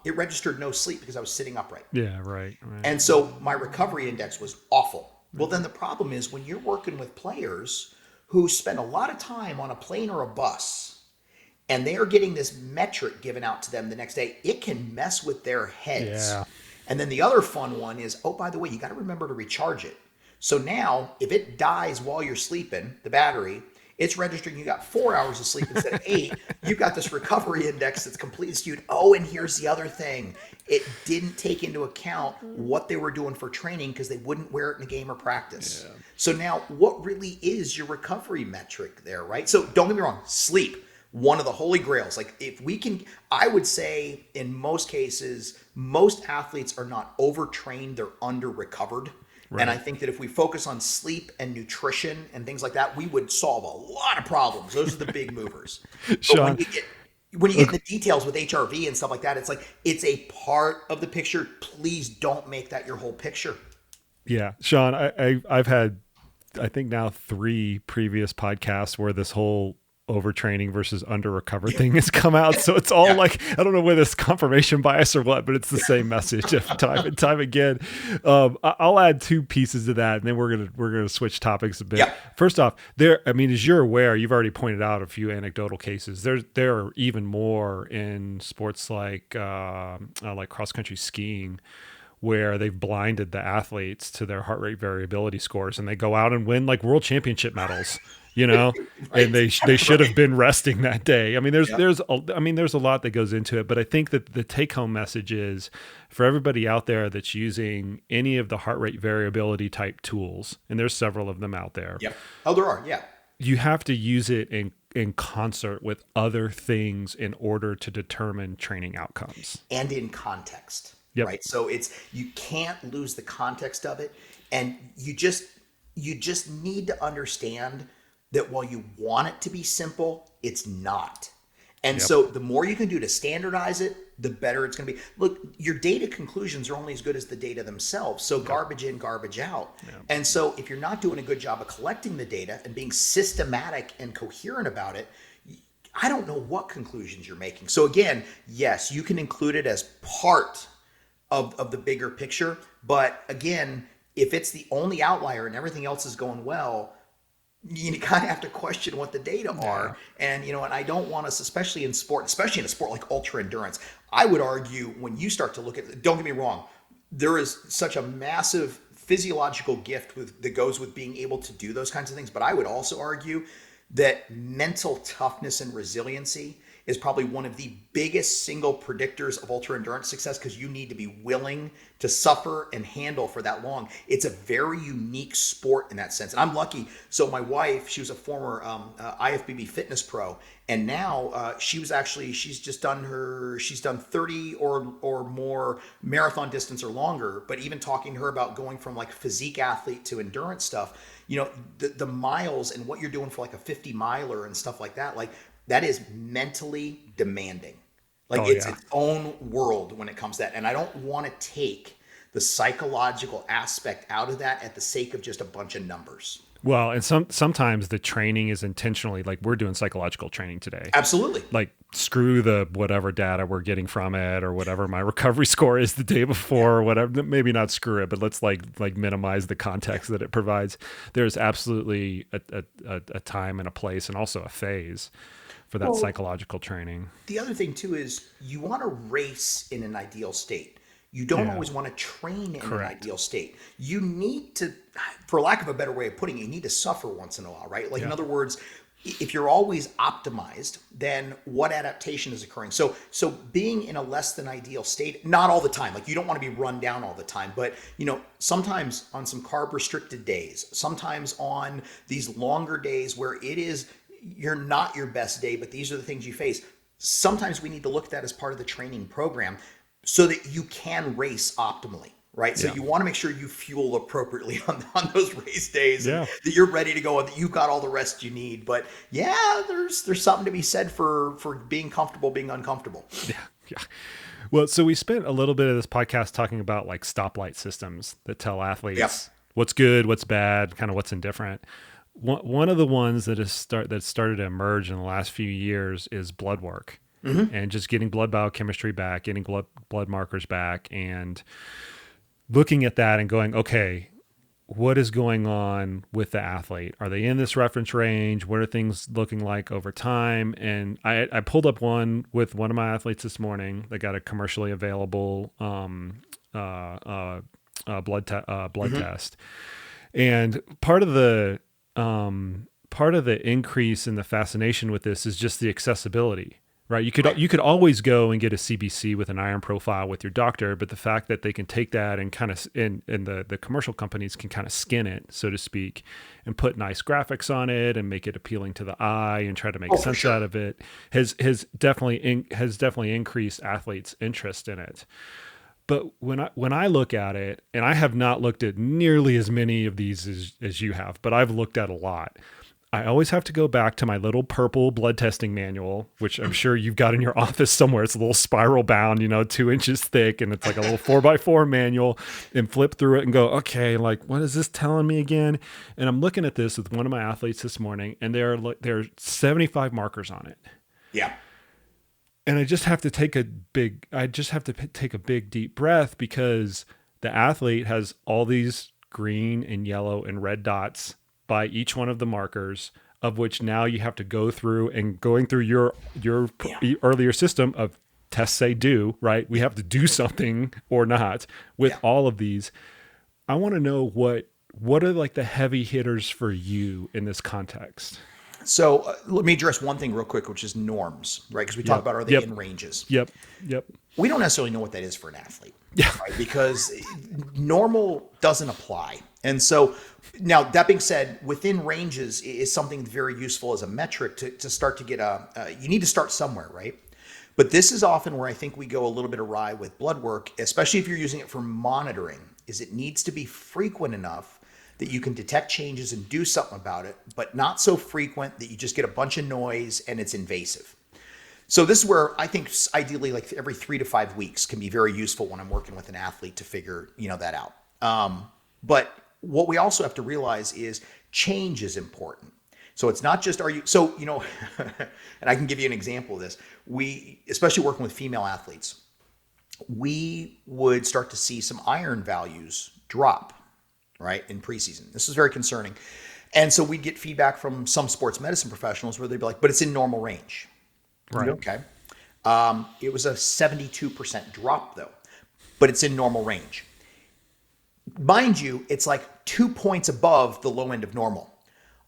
it registered no sleep because I was sitting upright. Yeah, right. And so my recovery index was awful. Well, then the problem is when you're working with players who spend a lot of time on a plane or a bus, and they are getting this metric given out to them the next day, it can mess with their heads. Yeah. And then the other fun one is, oh, by the way, you got to remember to recharge it. So now, if it dies while you're sleeping, the battery, it's registering you got 4 hours of sleep instead of 8. You've got this recovery index that's completely skewed. Oh, and here's the other thing. It didn't take into account what they were doing for training because they wouldn't wear it in a game or practice. Yeah. So now, what really is your recovery metric there, right? So don't get me wrong, sleep, one of the holy grails. Like if we can, I would say in most cases, most athletes are not overtrained, they're under-recovered. Right. And I think that if we focus on sleep and nutrition and things like that, we would solve a lot of problems. Those are the big movers. Shawn, when you get in the details with HRV and stuff like that, it's like it's a part of the picture. Please don't make that your whole picture. Yeah, Shawn, I've had, I think now 3 previous podcasts where this whole overtraining versus under recovered thing has come out. So it's all like, I don't know whether it's confirmation bias or what, but it's the same message time and time again. I'll add 2 pieces to that, and then we're gonna switch topics a bit. Yeah. First off, as you're aware, you've already pointed out a few anecdotal cases. There are even more in sports like cross country skiing, where they've blinded the athletes to their heart rate variability scores, and they go out and win like world championship medals. Right. And they should have been resting that day. I mean, there's a lot that goes into it, but I think that the take home message is for everybody out there that's using any of the heart rate variability type tools, and there's several of them out there. Yep. Oh, there are. Yeah. You have to use it in concert with other things in order to determine training outcomes. And in context. Yep. Right. So you can't lose the context of it. And you just need to understand that while you want it to be simple, it's not. And so the more you can do to standardize it, the better it's going to be. Look, your data conclusions are only as good as the data themselves. So garbage in, garbage out. Yeah. And so if you're not doing a good job of collecting the data and being systematic and coherent about it, I don't know what conclusions you're making. So again, yes, you can include it as part of the bigger picture. But again, if it's the only outlier and everything else is going well, you kind of have to question what the data are. And, and I don't want us, especially in a sport like ultra endurance, I would argue when you start to look at, don't get me wrong, there is such a massive physiological gift that goes with being able to do those kinds of things. But I would also argue that mental toughness and resiliency is probably one of the biggest single predictors of ultra endurance success, because you need to be willing to suffer and handle for that long. It's a very unique sport in that sense. And I'm lucky. So my wife, she was a former IFBB fitness pro, and now she's done 30 or more marathon distance or longer. But even talking to her about going from like physique athlete to endurance stuff, the miles and what you're doing for like a 50 miler and stuff like that, like that is mentally demanding. Like it's its own world when it comes to that. And I don't want to take the psychological aspect out of that at the sake of just a bunch of numbers. Well, and sometimes the training is intentionally, like we're doing psychological training today. Absolutely. Like screw the whatever data we're getting from it or whatever my recovery score is the day before or whatever. Maybe not screw it, but let's like minimize the context that it provides. There's absolutely a time and a place and also a phase for that psychological training. The other thing too is you want to race in an ideal state. You don't always want to train in an ideal state. You need to, for lack of a better way of putting it, you need to suffer once in a while, right? Like in other words, if you're always optimized, then what adaptation is occurring? So being in a less than ideal state, not all the time, like you don't want to be run down all the time, but sometimes on some carb restricted days, sometimes on these longer days where you're not your best day, but these are the things you face. Sometimes we need to look at that as part of the training program so that you can race optimally, right? So you want to make sure you fuel appropriately on those race days, and that you're ready to go and that you've got all the rest you need. But there's something to be said for being comfortable, being uncomfortable. Yeah. Well, so we spent a little bit of this podcast talking about like stoplight systems that tell athletes what's good, what's bad, kind of what's indifferent. One of the ones that started to emerge in the last few years is blood work. Mm-hmm. And just getting blood biochemistry back, getting blood markers back, and looking at that and going, okay, what is going on with the athlete? Are they in this reference range? What are things looking like over time? And I pulled up one with one of my athletes this morning that got a commercially available blood test. And part of the increase in the fascination with this is just the accessibility. Right. You could always go and get a CBC with an iron profile with your doctor, but the fact that they can take that and kind of and the commercial companies can kind of skin it, so to speak, and put nice graphics on it and make it appealing to the eye and try to make sense out of it has definitely increased athletes' interest in it. But when I look at it, and I have not looked at nearly as many of these as you have, but I've looked at a lot. I always have to go back to my little purple blood testing manual, which I'm sure you've got in your office somewhere. It's a little spiral bound, 2 inches thick, and it's like a little 4x4 manual, and flip through it and go, okay, like, what is this telling me again? And I'm looking at this with one of my athletes this morning, and there are 75 markers on it. Yeah. And I just have to take a big deep breath, because the athlete has all these green and yellow and red dots by each one of the markers, of which now you have to go through and going through your earlier system of tests say do, right? We have to do something or not with all of these. I want to know what are like the heavy hitters for you in this context? So let me address one thing real quick, which is norms, right? Because we talk about, are they in ranges? Yep. We don't necessarily know what that is for an athlete, right? Because normal doesn't apply. And so now, that being said, within ranges is something very useful as a metric to start to get you need to start somewhere, right? But this is often where I think we go a little bit awry with blood work, especially if you're using it for monitoring, is it needs to be frequent enough that you can detect changes and do something about it, but not so frequent that you just get a bunch of noise and it's invasive. So this is where I think ideally like every 3 to 5 weeks can be very useful when I'm working with an athlete to figure, that out. But what we also have to realize is change is important. So it's not just and I can give you an example of this. Especially working with female athletes, we would start to see some iron values drop, right, in preseason. This is very concerning. And so we'd get feedback from some sports medicine professionals where they'd be like, but it's in normal range. Right. Okay. It was a 72% drop though, but it's in normal range. Mind you, it's like 2 points above the low end of normal.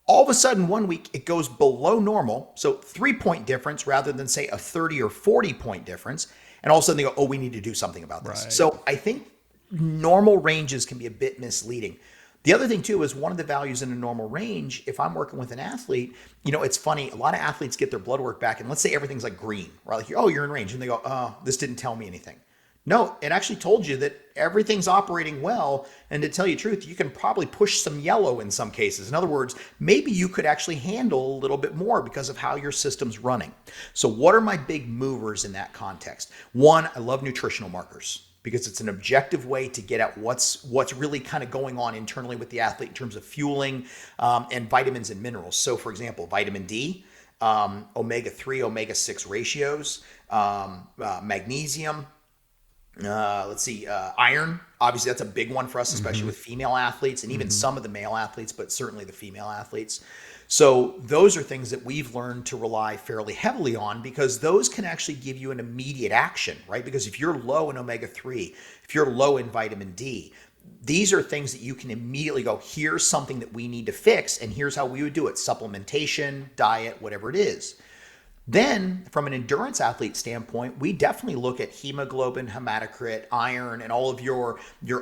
All of a sudden, 1 week, it goes below normal. So 3-point difference rather than say a 30 or 40 point difference. And all of a sudden they go, oh, we need to do something about this. Right. So I think normal ranges can be a bit misleading. The other thing too is one of the values in a normal range, if I'm working with an athlete, it's funny, a lot of athletes get their blood work back and let's say everything's like green, right? Like, oh, you're in range. And they go, oh, this didn't tell me anything. No, it actually told you that everything's operating well. And to tell you the truth, you can probably push some yellow in some cases. In other words, maybe you could actually handle a little bit more because of how your system's running. So what are my big movers in that context? One, I love nutritional markers because it's an objective way to get at what's really kind of going on internally with the athlete in terms of fueling and vitamins and minerals. So for example, vitamin D, omega-3, omega-6 ratios, magnesium, iron. Obviously, that's a big one for us, especially with female athletes and even some of the male athletes, but certainly the female athletes. So those are things that we've learned to rely fairly heavily on because those can actually give you an immediate action, right? Because if you're low in omega-3, if you're low in vitamin D, these are things that you can immediately go, here's something that we need to fix, and here's how we would do it. Supplementation, diet, whatever it is. Then, from an endurance athlete standpoint, we definitely look at hemoglobin, hematocrit, iron, and all of your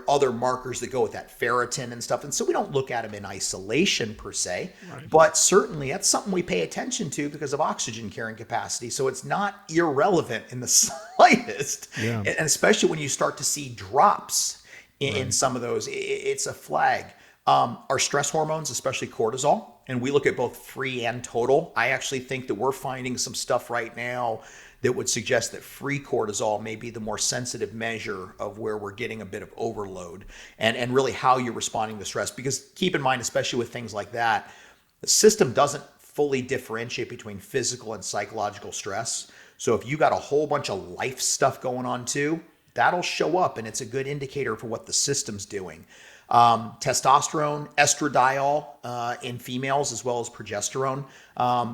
other markers that go with that, ferritin and stuff. And so we don't look at them in isolation per se, right. But certainly that's something we pay attention to because of oxygen carrying capacity. So it's not irrelevant in the slightest. Yeah. And especially when you start to see drops in some of those, it's a flag. Our stress hormones, especially cortisol, and we look at both free and total. I actually think that we're finding some stuff right now that would suggest that free cortisol may be the more sensitive measure of where we're getting a bit of overload and really how you're responding to stress. Because keep in mind, especially with things like that, the system doesn't fully differentiate between physical and psychological stress. So if you got a whole bunch of life stuff going on too, that'll show up and it's a good indicator for what the system's doing. Testosterone, estradiol in females, as well as progesterone.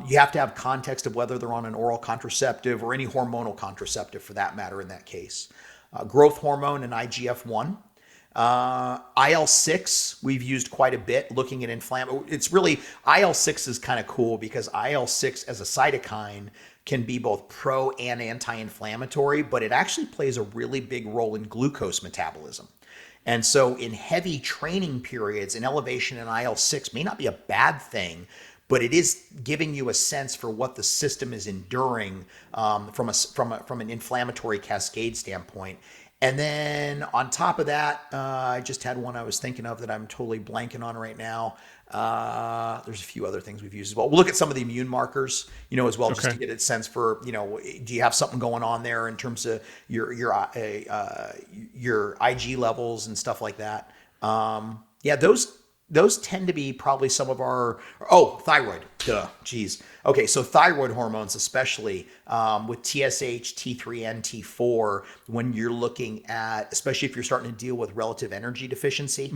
You have to have context of whether they're on an oral contraceptive or any hormonal contraceptive for that matter in that case. Growth hormone and IGF-1. IL-6 we've used quite a bit looking at inflammation. It's really, IL-6 is kind of cool because IL-6 as a cytokine can be both pro and anti-inflammatory, but it actually plays a really big role in glucose metabolism. And so in heavy training periods, an elevation in IL-6 may not be a bad thing, but it is giving you a sense for what the system is enduring from an inflammatory cascade standpoint. And then on top of that, I just had one I was thinking of that I'm totally blanking on right now. There's a few other things we've used as well. We'll look at some of the immune markers, as well, just to get a sense for, do you have something going on there in terms of your IG levels and stuff like that. Those tend to be probably some of our, thyroid. Duh, geez. Okay, so thyroid hormones, especially with TSH, T3, and T4, when you're looking at, especially if you're starting to deal with relative energy deficiency,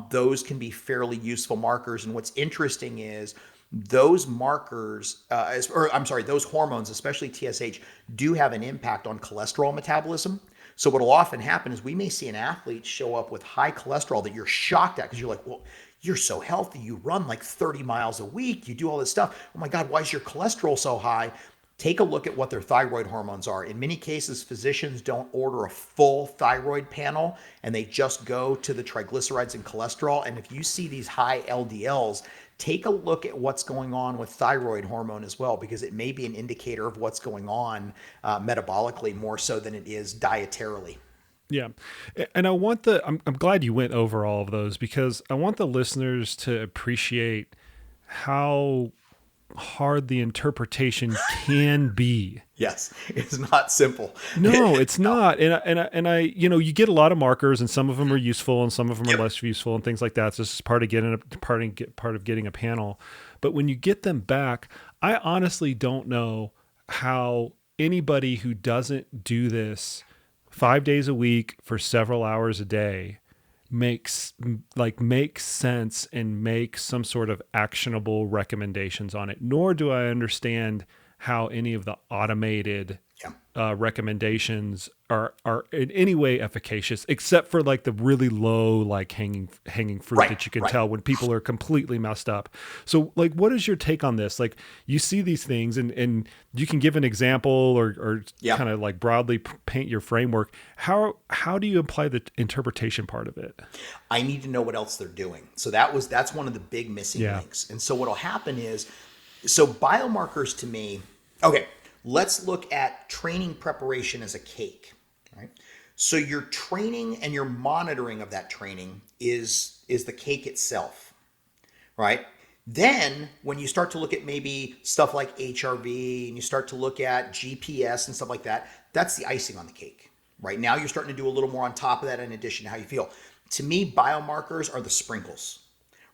those can be fairly useful markers. And what's interesting is those markers, those hormones, especially TSH, do have an impact on cholesterol metabolism. So what will often happen is we may see an athlete show up with high cholesterol that you're shocked at because you're like, well, you're so healthy. You run like 30 miles a week. You do all this stuff. Oh my God, why is your cholesterol so high? Take a look at what their thyroid hormones are. In many cases, physicians don't order a full thyroid panel and they just go to the triglycerides and cholesterol. And if you see these high LDLs, take a look at what's going on with thyroid hormone as well, because it may be an indicator of what's going on metabolically more so than it is dietarily. Yeah. And I'm glad you went over all of those because I want the listeners to appreciate how hard the interpretation can be. Yes, it's not simple. No, it's not. And I, you get a lot of markers, and some of them are useful, and some of them are less useful, and things like that. So this is part of getting a panel. But when you get them back, I honestly don't know how anybody who doesn't do this 5 days a week for several hours a day makes sense and make some sort of actionable recommendations on it. Nor do I understand how any of the automated recommendations are in any way efficacious, except for like the really low, like hanging fruit that you can tell when people are completely messed up. So like, what is your take on this? Like, you see these things and you can give an example or kind of like broadly paint your framework. How do you apply the interpretation part of it? I need to know what else they're doing. So that's one of the big missing links. And so what'll happen is, so biomarkers to me, okay, let's look at training preparation as a cake, right? So your training and your monitoring of that training is the cake itself, right? Then when you start to look at maybe stuff like HRV and you start to look at GPS and stuff like that, that's the icing on the cake, right? Now you're starting to do a little more on top of that in addition to how you feel. To me, biomarkers are the sprinkles,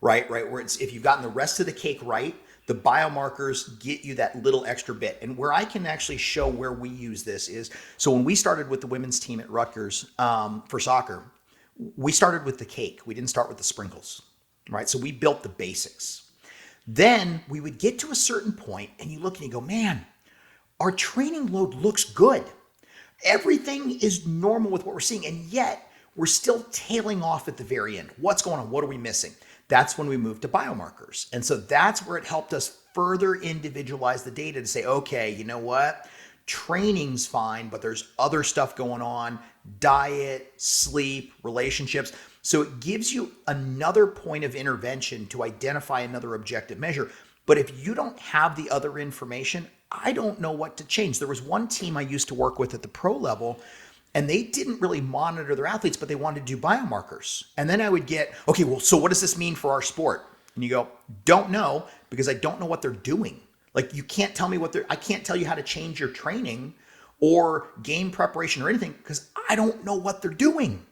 right? Where it's, if you've gotten the rest of the cake right, the biomarkers get you that little extra bit. And where I can actually show where we use this is, so when we started with the women's team at Rutgers for soccer, we started with the cake. We didn't start with the sprinkles, right? So we built the basics. Then we would get to a certain point and you look and you go, man, our training load looks good. Everything is normal with what we're seeing. And yet we're still tailing off at the very end. What's going on? What are we missing? That's when we moved to biomarkers. And so that's where it helped us further individualize the data to say, okay, you know what? Training's fine, but there's other stuff going on, diet, sleep, relationships. So it gives you another point of intervention to identify another objective measure. But if you don't have the other information, I don't know what to change. There was one team I used to work with at the pro level, and they didn't really monitor their athletes, but they wanted to do biomarkers. And then I would get, okay, well, so what does this mean for our sport? And you go, don't know, because I don't know what they're doing. Like, you can't tell me I can't tell you how to change your training or game preparation or anything, because I don't know what they're doing.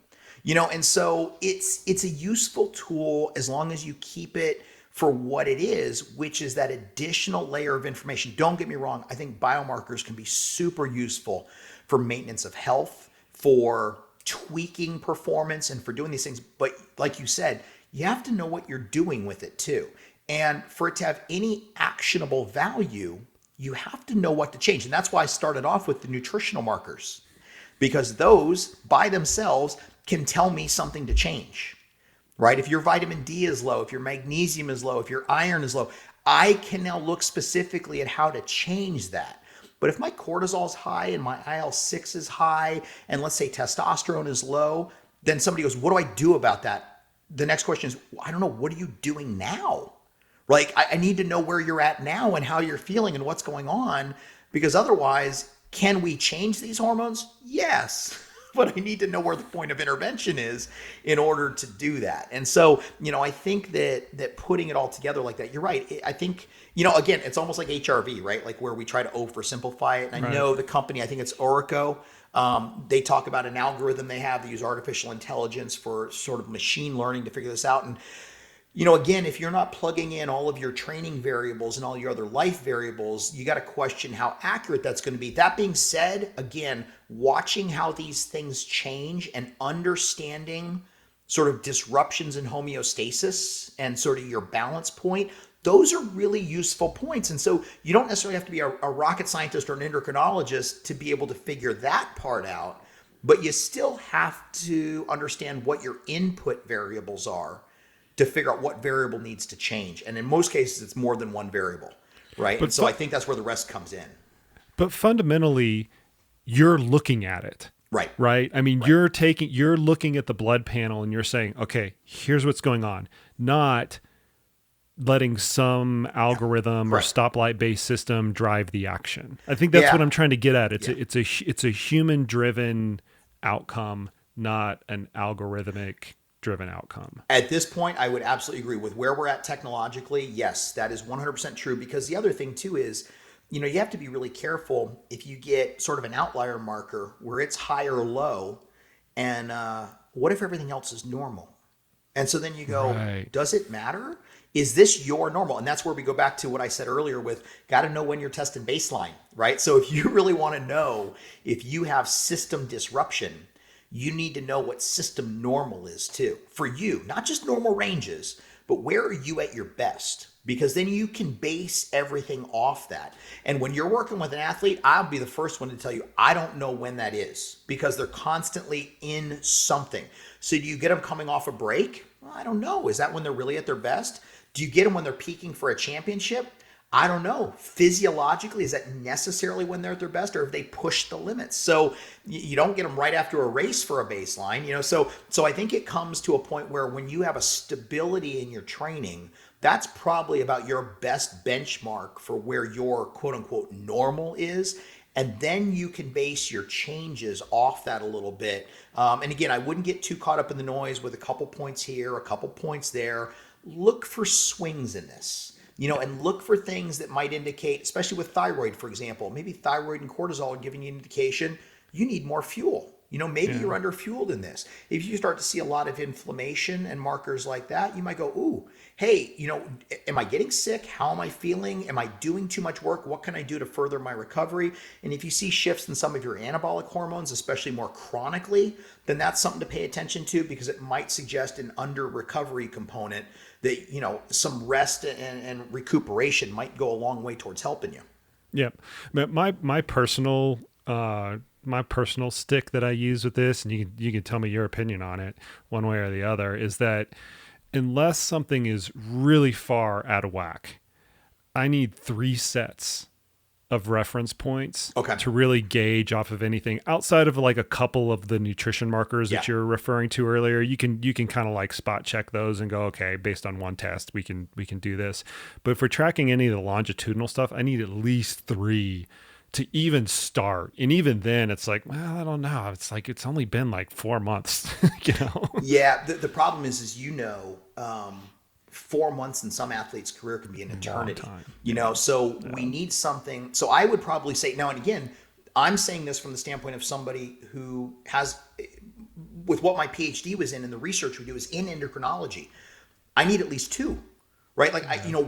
And so it's a useful tool as long as you keep it for what it is, which is that additional layer of information. Don't get me wrong. I think biomarkers can be super useful for maintenance of health, for tweaking performance, and for doing these things. But like you said, you have to know what you're doing with it too. And for it to have any actionable value, you have to know what to change. And that's why I started off with the nutritional markers, because those by themselves can tell me something to change, right? If your vitamin D is low, if your magnesium is low, if your iron is low, I can now look specifically at how to change that. But if my cortisol is high and my IL-6 is high, and let's say testosterone is low, then somebody goes, what do I do about that? The next question is, I don't know, what are you doing now? Like, I need to know where you're at now and how you're feeling and what's going on, because otherwise, can we change these hormones? Yes. But I need to know where the point of intervention is in order to do that. And so, I think that putting it all together like that, you're right. I think, again, it's almost like HRV, right? Like where we try to oversimplify it. And I know the company, I think it's Orico, they talk about an algorithm they have. They use artificial intelligence for sort of machine learning to figure this out. And again, if you're not plugging in all of your training variables and all your other life variables, you got to question how accurate that's going to be. That being said, again, watching how these things change and understanding sort of disruptions in homeostasis and sort of your balance point, those are really useful points. And so you don't necessarily have to be a rocket scientist or an endocrinologist to be able to figure that part out, but you still have to understand what your input variables are to figure out what variable needs to change. And in most cases, it's more than one variable, right? And so I think that's where the rest comes in. But fundamentally, you're looking at it. Right? I mean, you're looking at the blood panel and you're saying, okay, here's what's going on. Not letting some algorithm or stoplight-based system drive the action. I think that's what I'm trying to get at. It's a human-driven outcome, not an algorithmic driven outcome. At this point, I would absolutely agree with where we're at technologically. Yes, that is 100% true, because the other thing too is, you have to be really careful if you get sort of an outlier marker where it's high or low, and what if everything else is normal? And so then you go, Right. does it matter? Is this your normal? And that's where we go back to what I said earlier with got to know when you're testing baseline, right? So if you really want to know if you have system disruption, you need to know what system normal is too for you, not just normal ranges, but where are you at your best? Because then you can base everything off that. And when you're working with an athlete, I'll be the first one to tell you, I don't know when that is, because they're constantly in something. So do you get them coming off a break? Well, I don't know. Is that when they're really at their best? Do you get them when they're peaking for a championship? I don't know. Physiologically, is that necessarily when they're at their best, or have they pushed the limits? So you don't get them right after a race for a baseline, So I think it comes to a point where when you have a stability in your training, that's probably about your best benchmark for where your quote unquote normal is. And then you can base your changes off that a little bit. And again, I wouldn't get too caught up in the noise with a couple points here, a couple points there. Look for swings in this. And look for things that might indicate, especially with thyroid, for example, maybe thyroid and cortisol are giving you an indication you need more fuel. Maybe you're under fueled in this. If you start to see a lot of inflammation and markers like that, you might go, ooh, hey, am I getting sick? How am I feeling? Am I doing too much work? What can I do to further my recovery? And if you see shifts in some of your anabolic hormones, especially more chronically, then that's something to pay attention to, because it might suggest an under recovery component that, some rest and recuperation might go a long way towards helping you. Yeah. My personal stick that I use with this, and you can tell me your opinion on it one way or the other, is that unless something is really far out of whack, I need 3 sets of reference points to really gauge off of anything outside of like a couple of the nutrition markers that you're referring to earlier. You can kind of like spot check those and go, okay, based on one test, we can do this. But if we're tracking any of the longitudinal stuff, I need at least 3 to even start. And even then it's like, well, I don't know. It's like, it's only been like 4 months, Yeah. The problem is 4 months in some athletes' career can be an eternity, so we need something. So I would probably say now, and again, I'm saying this from the standpoint of somebody who has, with what my PhD was in and the research we do is in endocrinology, I need at least 2. Right? Like,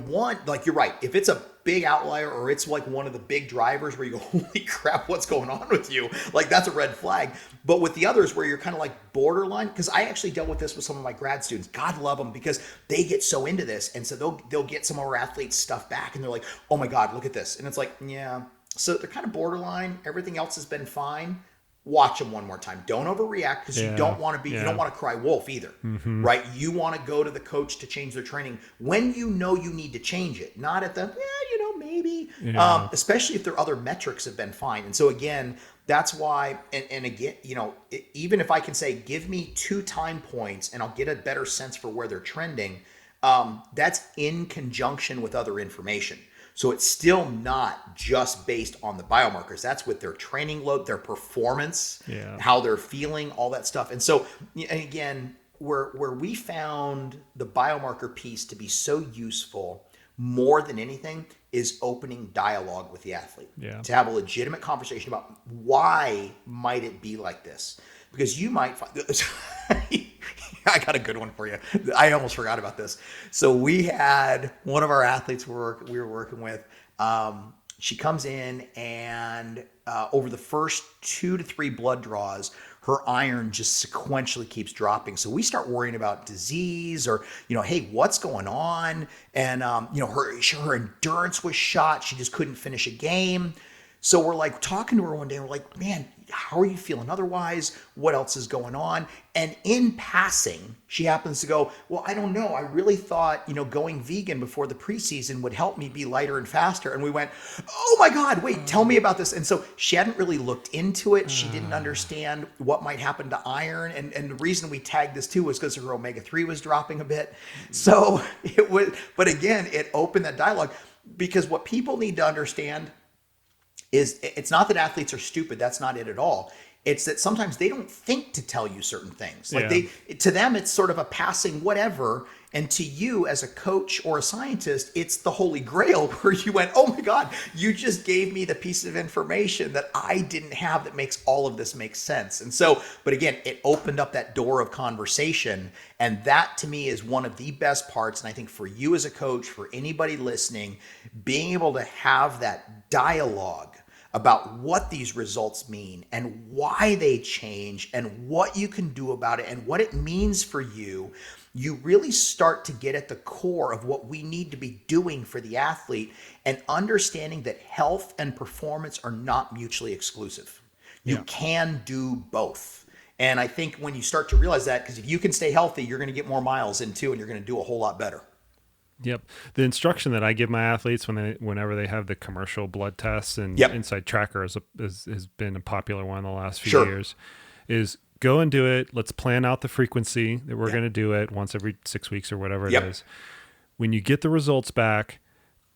one, like you're right. If it's a big outlier or it's like one of the big drivers where you go, holy crap, what's going on with you? Like, that's a red flag. But with the others where you're kind of like borderline, because I actually dealt with this with some of my grad students. God love them, because they get so into this. And so they'll get some of our athletes' stuff back and they're like, oh my God, look at this. And it's like, yeah. So they're kind of borderline. Everything else has been fine. Watch them one more time. Don't overreact, because you don't want to be, you don't want to cry wolf either, right? You want to go to the coach to change their training when you know you need to change it, not at the, maybe, especially if their other metrics have been fine. And so again, that's why, and again, even if I can say, give me 2 time points and I'll get a better sense for where they're trending, that's in conjunction with other information. So it's still not just based on the biomarkers. That's with their training load, their performance, how they're feeling, all that stuff. And so, and again, where we found the biomarker piece to be so useful more than anything is opening dialogue with the athlete. To have a legitimate conversation about why might it be like this? Because you might find... I got a good one for you. I almost forgot about this. So we had one of our athletes we were working with. She comes in and over the first 2 to 3 blood draws, her iron just sequentially keeps dropping. So we start worrying about disease or, hey, what's going on? And, her endurance was shot. She just couldn't finish a game. So we're like talking to her one day and we're like, man, how are you feeling otherwise? What else is going on? And in passing, she happens to go, well, I don't know. I really thought, going vegan before the preseason would help me be lighter and faster. And we went, oh my God, wait, tell me about this. And so she hadn't really looked into it. She didn't understand what might happen to iron. And the reason we tagged this too was because her omega-3 was dropping a bit. So but again, it opened that dialogue, because what people need to understand is it's not that athletes are stupid. That's not it at all. It's that sometimes they don't think to tell you certain things. Like Yeah. to them, it's sort of a passing whatever. And to you as a coach or a scientist, it's the holy grail where you went, oh my God, you just gave me the piece of information that I didn't have that makes all of this make sense. And so, but again, it opened up that door of conversation. And that to me is one of the best parts. And I think for you as a coach, for anybody listening, being able to have that dialogue about what these results mean and why they change and what you can do about it and what it means for you, you really start to get at the core of what we need to be doing for the athlete and understanding that health and performance are not mutually exclusive. You can do both. And I think when you start to realize that, because if you can stay healthy, you're going to get more miles in too, and you're going to do a whole lot better. Yep. The instruction that I give my athletes whenever they have the commercial blood tests, and Inside Tracker has been a popular one the last few years, is go and do it. Let's plan out the frequency that we're going to do it once every 6 weeks or whatever it is. When you get the results back,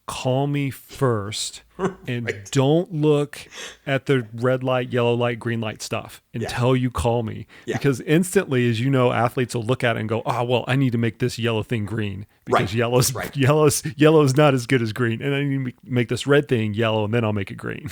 call me first and don't look at the red light, yellow light, green light stuff until you call me. Because instantly, as you know, athletes will look at it and go, oh, well, I need to make this yellow thing green because yellow's not as good as green. And I need to make this red thing yellow and then I'll make it green.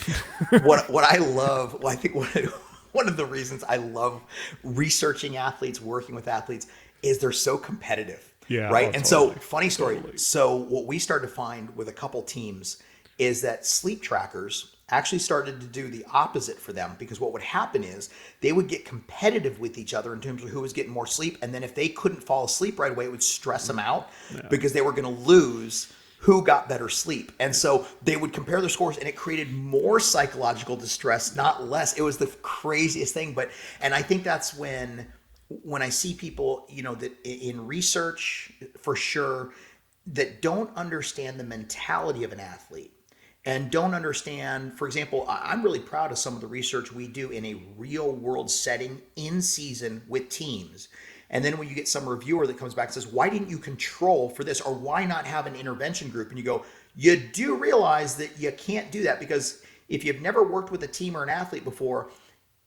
What I love, well, I think one of the reasons I love researching athletes, working with athletes, is they're so competitive. Yeah. Right. Oh, and totally. so funny story. Totally. So what we started to find with a couple teams is that sleep trackers actually started to do the opposite for them, because what would happen is they would get competitive with each other in terms of who was getting more sleep. And then if they couldn't fall asleep right away, it would stress them out because they were going to lose who got better sleep. And so they would compare their scores, and it created more psychological distress, not less. It was the craziest thing. And I think that's when I see people, that in research for sure, that don't understand the mentality of an athlete and don't understand, for example, I'm really proud of some of the research we do in a real world setting in season with teams. And then when you get some reviewer that comes back and says, why didn't you control for this? Or why not have an intervention group? And you go, you do realize that you can't do that, because if you've never worked with a team or an athlete before,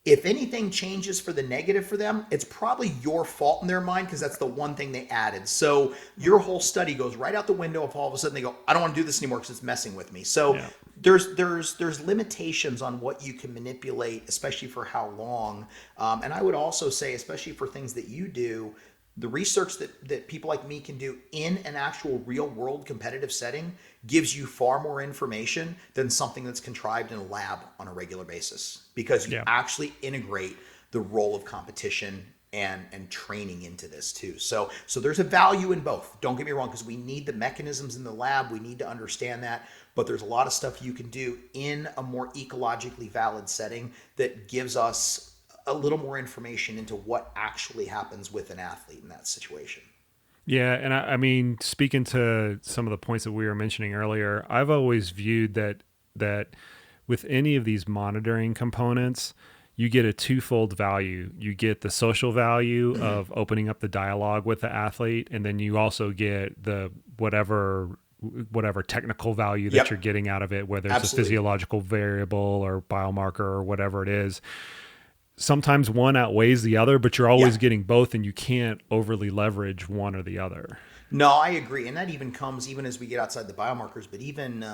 if anything changes for the negative for them, it's probably your fault in their mind, because that's the one thing they added. So your whole study goes right out the window if all of a sudden they go, I don't want to do this anymore because it's messing with me. So there's limitations on what you can manipulate, especially for how long. And I would also say, especially for things that you do, the research that people like me can do in an actual real world competitive setting gives you far more information than something that's contrived in a lab on a regular basis, because you actually integrate the role of competition and training into this too. So there's a value in both. Don't get me wrong, because we need the mechanisms in the lab. We need to understand that. But there's a lot of stuff you can do in a more ecologically valid setting that gives us a little more information into what actually happens with an athlete in that situation. Yeah. And I mean, speaking to some of the points that we were mentioning earlier, I've always viewed that with any of these monitoring components, you get a twofold value. You get the social value of opening up the dialogue with the athlete, and then you also get the whatever technical value that you're getting out of it, whether it's a physiological variable or biomarker or whatever it is. Sometimes one outweighs the other, but you're always getting both, and you can't overly leverage one or the other. No, I agree. And that even comes even as we get outside the biomarkers, but even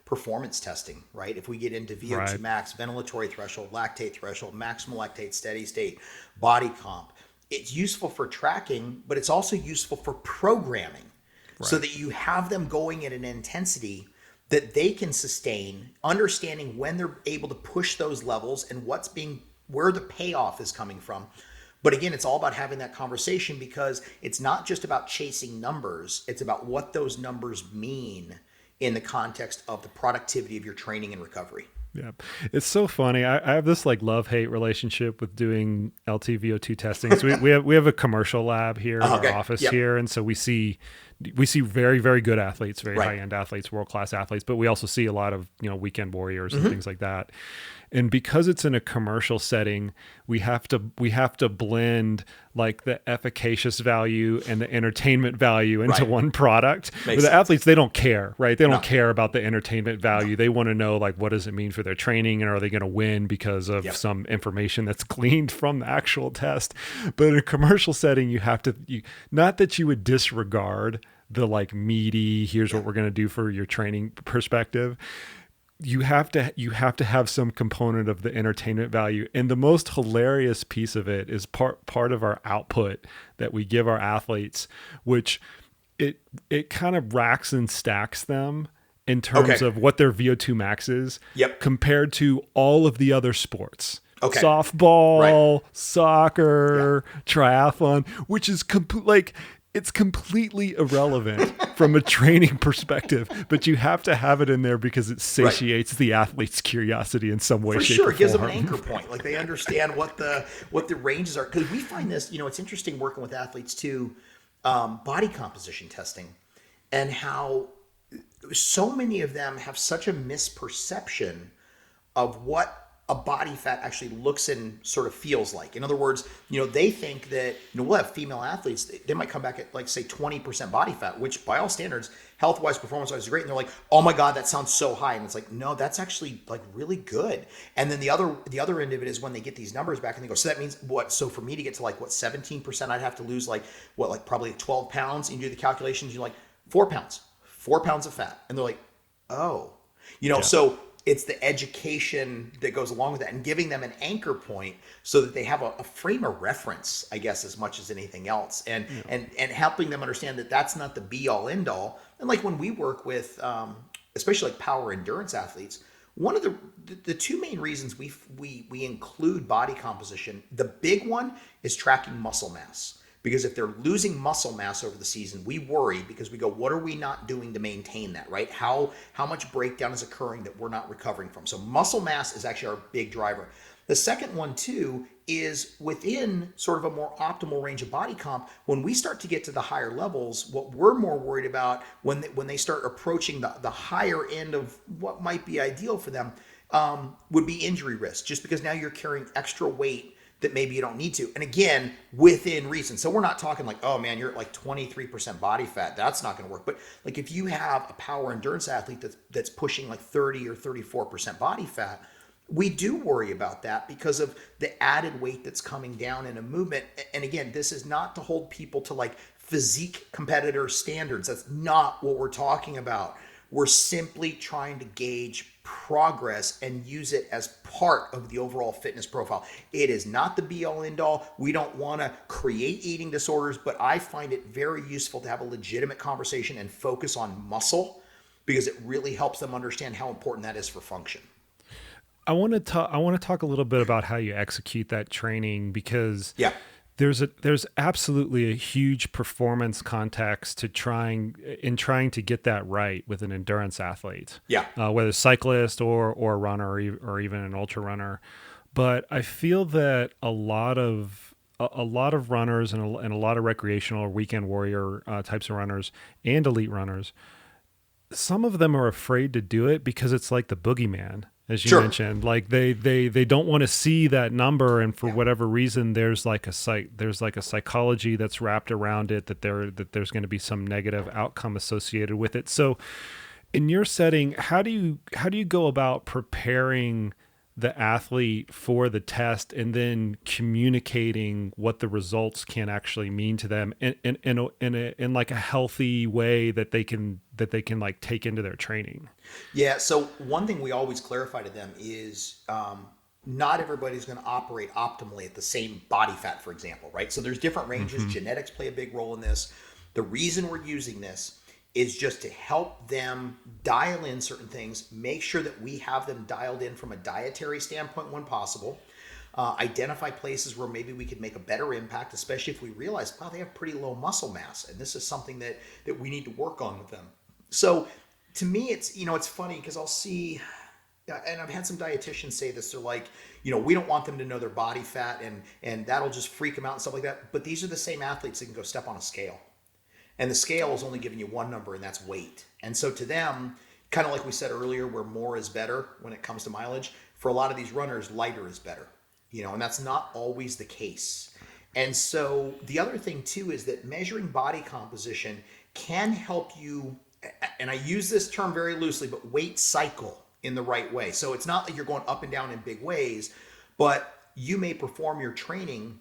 performance testing, right? If we get into VO2 max, ventilatory threshold, lactate threshold, maximal lactate, steady state, body comp, it's useful for tracking, but it's also useful for programming so that you have them going at an intensity that they can sustain, understanding when they're able to push those levels and where the payoff is coming from. But again, it's all about having that conversation, because it's not just about chasing numbers. It's about what those numbers mean in the context of the productivity of your training and recovery. Yeah. It's so funny. I have this like love-hate relationship with doing LTVO2 testing. So we have a commercial lab here in our office here. And so we see very, very good athletes, very high-end athletes, world-class athletes, but we also see a lot of, weekend warriors and things like that. And because it's in a commercial setting, we have to blend like the efficacious value and the entertainment value into one product. But the athletes, they don't care, right? They don't care about the entertainment value. They want to know, like, what does it mean for their training, and are they going to win because of some information that's gleaned from the actual test? But in a commercial setting, you have to, not that you would disregard the like meaty, here's what we're going to do for your training perspective. You have to have some component of the entertainment value. And the most hilarious piece of it is part of our output that we give our athletes, which it kind of racks and stacks them in terms of what their VO2 max is compared to all of the other sports. Softball, soccer, triathlon, which is it's completely irrelevant from a training perspective, but you have to have it in there because it satiates the athlete's curiosity in some way, shape, or form. It gives them an anchor point. Like they understand what the ranges are. Because we find this, it's interesting working with athletes too, body composition testing, and how so many of them have such a misperception of what a body fat actually looks and sort of feels like. In other words, they think that, we'll have female athletes, they might come back at like say 20% body fat, which by all standards, health-wise, performance-wise is great. And they're like, oh my God, that sounds so high. And it's like, no, that's actually like really good. And then the other end of it is when they get these numbers back and they go, so that means what? So for me to get to like what, 17%, I'd have to lose like what, like probably 12 pounds. And you do the calculations, you're like 4 pounds of fat. And they're like, oh, so it's the education that goes along with that and giving them an anchor point so that they have a frame of reference, I guess, as much as anything else. And helping them understand that that's not the be all end all. And like when we work with, especially like power endurance athletes, one of the two main reasons we include body composition, the big one is tracking muscle mass. Because if they're losing muscle mass over the season, we worry because we go, what are we not doing to maintain that, right? How much breakdown is occurring that we're not recovering from? So muscle mass is actually our big driver. The second one too is within sort of a more optimal range of body comp. When we start to get to the higher levels, what we're more worried about when they start approaching the higher end of what might be ideal for them would be injury risk, just because now you're carrying extra weight that maybe you don't need to. And again, within reason. So we're not talking like, oh man, you're at like 23% body fat. That's not going to work. But like if you have a power endurance athlete that's pushing like 30 or 34% body fat, we do worry about that because of the added weight that's coming down in a movement. And again, this is not to hold people to like physique competitor standards. That's not what we're talking about. We're simply trying to gauge progress and use it as part of the overall fitness profile. It is not the be all end all. We don't want to create eating disorders, but I find it very useful to have a legitimate conversation and focus on muscle because it really helps them understand how important that is for function. I want to talk a little bit about how you execute that training because there's absolutely a huge performance context to trying to get that right with an endurance athlete. Whether cyclist or a runner or even an ultra runner. But I feel that a lot of runners and a lot of recreational or weekend warrior types of runners and elite runners, some of them are afraid to do it because it's like the boogeyman. As you mentioned, like they don't want to see that number, and for whatever reason, there's like a psychology that's wrapped around it that there's going to be some negative outcome associated with it. So, in your setting, how do you go about preparing the athlete for the test and then communicating what the results can actually mean to them in like a healthy way that they can like take into their training? Yeah. So one thing we always clarify to them is not everybody's going to operate optimally at the same body fat, for example, right? So there's different ranges. Mm-hmm. Genetics play a big role in this. The reason we're using this is just to help them dial in certain things, make sure that we have them dialed in from a dietary standpoint when possible, identify places where maybe we could make a better impact, especially if we realize, wow, they have pretty low muscle mass, and this is something that we need to work on with them. So to me, it's funny because I'll see, and I've had some dietitians say this, they're like, we don't want them to know their body fat and that'll just freak them out and stuff like that. But these are the same athletes that can go step on a scale. And the scale is only giving you one number, and that's weight. And so to them, kind of like we said earlier, where more is better when it comes to mileage. For a lot of these runners, lighter is better, and that's not always the case. And so the other thing too is that measuring body composition can help you, and I use this term very loosely, but weight cycle in the right way. So it's not like you're going up and down in big ways, but you may perform your training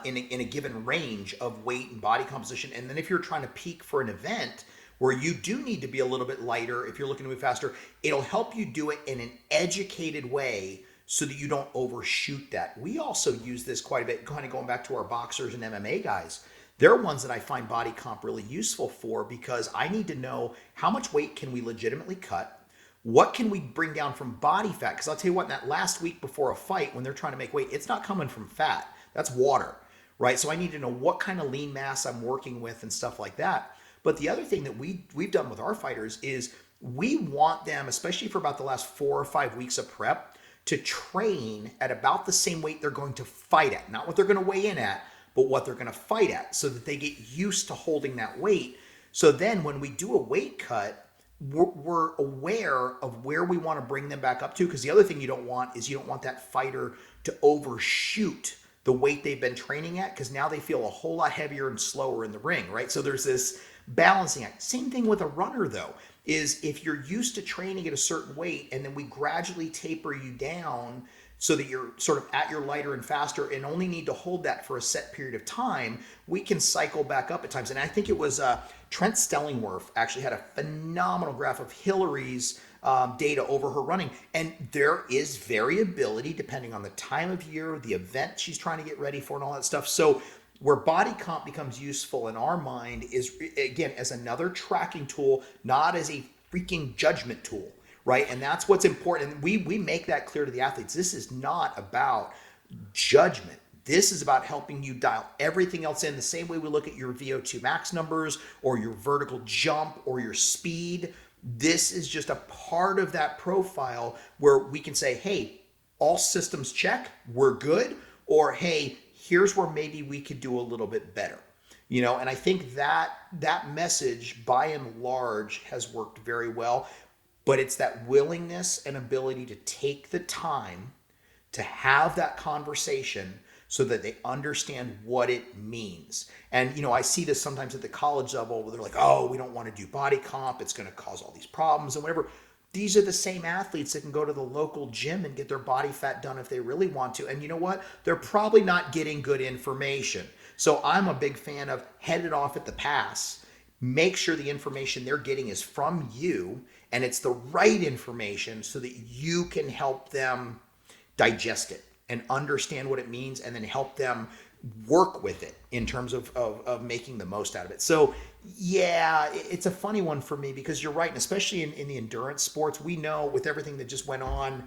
in a given range of weight and body composition. And then if you're trying to peak for an event where you do need to be a little bit lighter, if you're looking to move faster, it'll help you do it in an educated way so that you don't overshoot that. We also use this quite a bit, kind of going back to our boxers and MMA guys. They're ones that I find body comp really useful for, because I need to know how much weight can we legitimately cut? What can we bring down from body fat? Because I'll tell you what, in that last week before a fight, when they're trying to make weight, it's not coming from fat. That's water, right? So I need to know what kind of lean mass I'm working with and stuff like that. But the other thing that we've done with our fighters is we want them, especially for about the last 4 or 5 weeks of prep, to train at about the same weight they're going to fight at. Not what they're going to weigh in at, but what they're going to fight at, so that they get used to holding that weight. So then when we do a weight cut, we're aware of where we want to bring them back up to. Because the other thing you don't want is you don't want that fighter to overshoot the weight they've been training at, because now they feel a whole lot heavier and slower in the ring, right? So there's this balancing act. Same thing with a runner though, is if you're used to training at a certain weight and then we gradually taper you down so that you're sort of at your lighter and faster and only need to hold that for a set period of time, we can cycle back up at times. And I think it was Trent Stellingwerf actually had a phenomenal graph of Hillary's data over her running. And there is variability depending on the time of year, the event she's trying to get ready for, and all that stuff. So where body comp becomes useful in our mind is, again, as another tracking tool, not as a freaking judgment tool, right? And that's what's important. And we make that clear to the athletes. This is not about judgment. This is about helping you dial everything else in the same way we look at your VO2 max numbers or your vertical jump or your speed. This is just a part of that profile where we can say, hey, all systems check, we're good, or hey, here's where maybe we could do a little bit better. And I think that message by and large has worked very well, but it's that willingness and ability to take the time to have that conversation so that they understand what it means. And, I see this sometimes at the college level where they're like, oh, we don't want to do body comp. It's going to cause all these problems and whatever. These are the same athletes that can go to the local gym and get their body fat done if they really want to. And you know what? They're probably not getting good information. So I'm a big fan of head it off at the pass. Make sure the information they're getting is from you and it's the right information so that you can help them digest it and understand what it means, and then help them work with it in terms of making the most out of it. So yeah, it's a funny one for me, because you're right. And especially in the endurance sports, we know with everything that just went on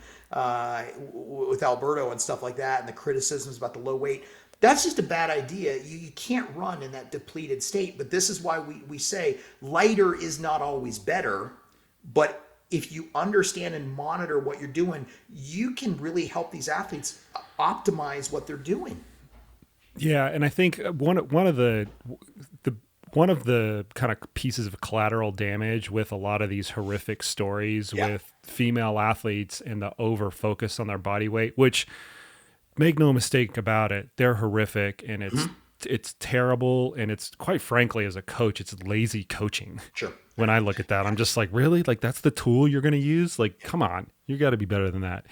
with Alberto and stuff like that, and the criticisms about the low weight, that's just a bad idea. You can't run in that depleted state. But this is why we say lighter is not always better. But if you understand and monitor what you're doing, you can really help these athletes optimize what they're doing. Yeah, and I think one of the kind of pieces of collateral damage with a lot of these horrific stories with female athletes and the over focus on their body weight, which, make no mistake about it, they're horrific, and it's terrible, and it's, quite frankly, as a coach, it's lazy coaching. Sure. When I look at that, I'm just like, really? Like, that's the tool you're going to use? Like, come on, you got to be better than that.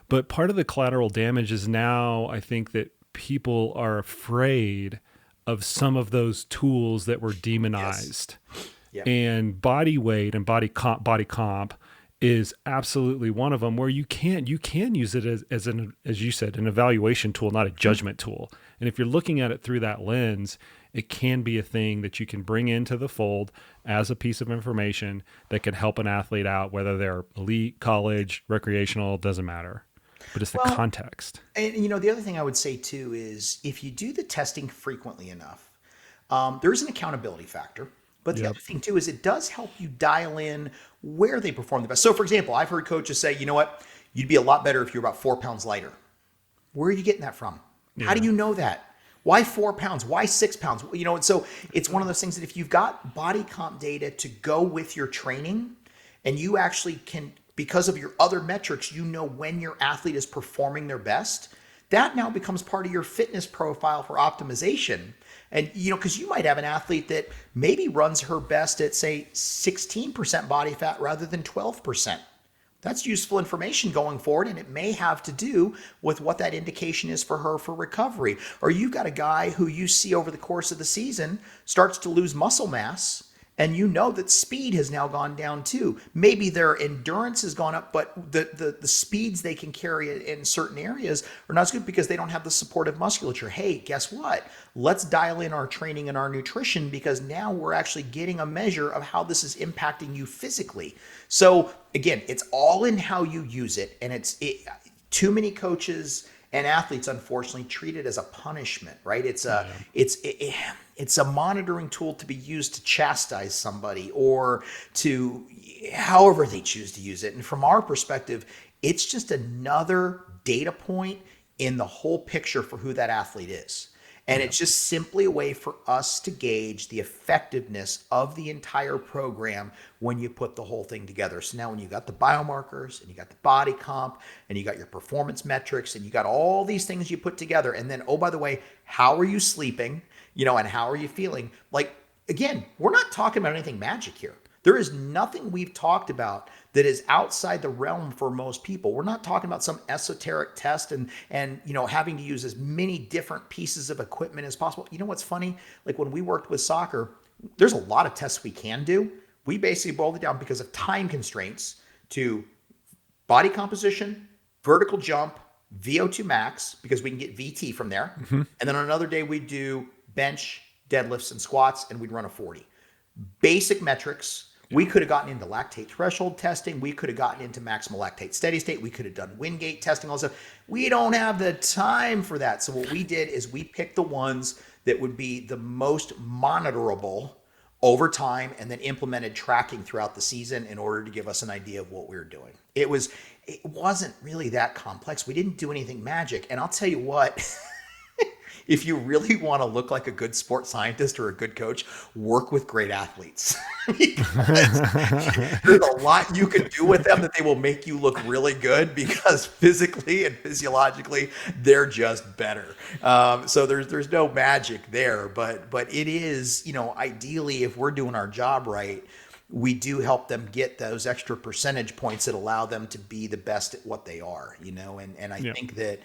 But part of the collateral damage is now, I think that people are afraid of some of those tools that were demonized. Yes. Yep. And body weight and body comp is absolutely one of them, where you can use it as you said, an evaluation tool, not a judgment tool. And if you're looking at it through that lens, it can be a thing that you can bring into the fold as a piece of information that can help an athlete out, whether they're elite, college, recreational, doesn't matter. But it's the context. And the other thing I would say too is, if you do the testing frequently enough, there's an accountability factor. But the other thing too is it does help you dial in where they perform the best. So for example, I've heard coaches say, you know what, you'd be a lot better if you're about 4 pounds lighter. Where are you getting that from? Yeah. How do you know that? Why 4 pounds? Why 6 pounds? And so it's one of those things that if you've got body comp data to go with your training, and you actually can, because of your other metrics, you know when your athlete is performing their best, that now becomes part of your fitness profile for optimization. And, because you might have an athlete that maybe runs her best at, say, 16% body fat rather than 12%. That's useful information going forward, and it may have to do with what that indication is for her for recovery. Or you've got a guy who you see over the course of the season starts to lose muscle mass, and you know that speed has now gone down too. Maybe their endurance has gone up, but the speeds they can carry in certain areas are not as good because they don't have the supportive musculature. Hey, guess what? Let's dial in our training and our nutrition, because now we're actually getting a measure of how this is impacting you physically. So again, it's all in how you use it, and too many coaches and athletes unfortunately treat it as a punishment, right? It's a monitoring tool to be used to chastise somebody or to however they choose to use it. And from our perspective, it's just another data point in the whole picture for who that athlete is. And it's just simply a way for us to gauge the effectiveness of the entire program when you put the whole thing together. So now when you got the biomarkers and you got the body comp and you got your performance metrics and you got all these things you put together, and then, oh, by the way, how are you sleeping? And how are you feeling? Like, again, we're not talking about anything magic here. There is nothing we've talked about that is outside the realm for most people. We're not talking about some esoteric test and having to use as many different pieces of equipment as possible. You know what's funny? Like when we worked with soccer, there's a lot of tests we can do. We basically boiled it down because of time constraints to body composition, vertical jump, VO2 max, because we can get VT from there. Mm-hmm. And then on another day, we do bench, deadlifts, and squats, and we'd run a 40. Basic metrics. We could have gotten into lactate threshold testing. We could have gotten into maximal lactate steady state. We could have done Wingate testing, all this stuff. We don't have the time for that. So what we did is we picked the ones that would be the most monitorable over time and then implemented tracking throughout the season in order to give us an idea of what we were doing. It wasn't really that complex. We didn't do anything magic. And I'll tell you what, if you really want to look like a good sports scientist or a good coach, work with great athletes. There's a lot you can do with them that they will make you look really good, because physically and physiologically, they're just better. So there's no magic there, but it is, ideally, if we're doing our job right, we do help them get those extra percentage points that allow them to be the best at what they are, and I think that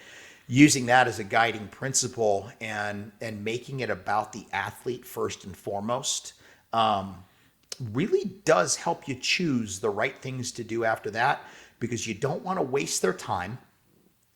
using that as a guiding principle and making it about the athlete first and foremost really does help you choose the right things to do after that, because you don't want to waste their time.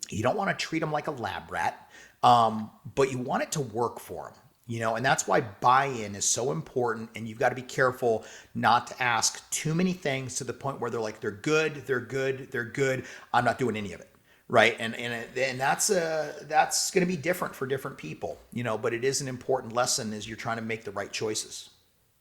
You don't want to treat them like a lab rat, but you want it to work for them. And that's why buy-in is so important, and you've got to be careful not to ask too many things to the point where they're like, they're good, I'm not doing any of it. Right. And that's going to be different for different people, but it is an important lesson as you're trying to make the right choices.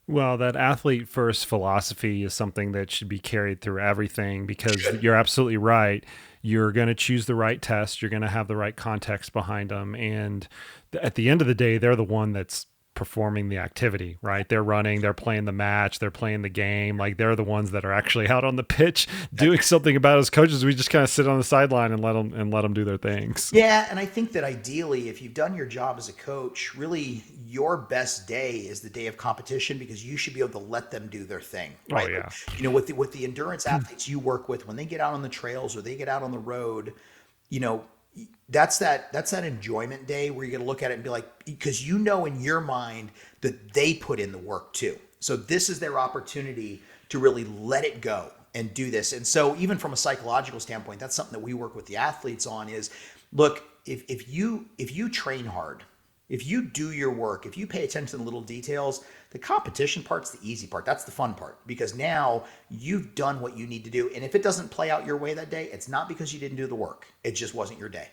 Well, that athlete first philosophy is something that should be carried through everything, because you're absolutely right. You're going to choose the right test. You're going to have the right context behind them. And at the end of the day, they're the one that's performing the activity, right? They're running, they're playing the match, they're playing the game. Like, they're the ones that are actually out on the pitch doing something about it. As coaches, we just kind of sit on the sideline and let them do their things. Yeah. And I think that ideally, if you've done your job as a coach, really your best day is the day of competition, because you should be able to let them do their thing. Right? Oh, yeah. With the endurance athletes you work with, when they get out on the trails or they get out on the road, that's that enjoyment day where you're going to look at it and be like, because in your mind that they put in the work too. So this is their opportunity to really let it go and do this. And so even from a psychological standpoint, that's something that we work with the athletes on is, look, if you train hard, if you do your work, if you pay attention to the little details, the competition part's the easy part. That's the fun part, because now you've done what you need to do. And if it doesn't play out your way that day, it's not because you didn't do the work. It just wasn't your day,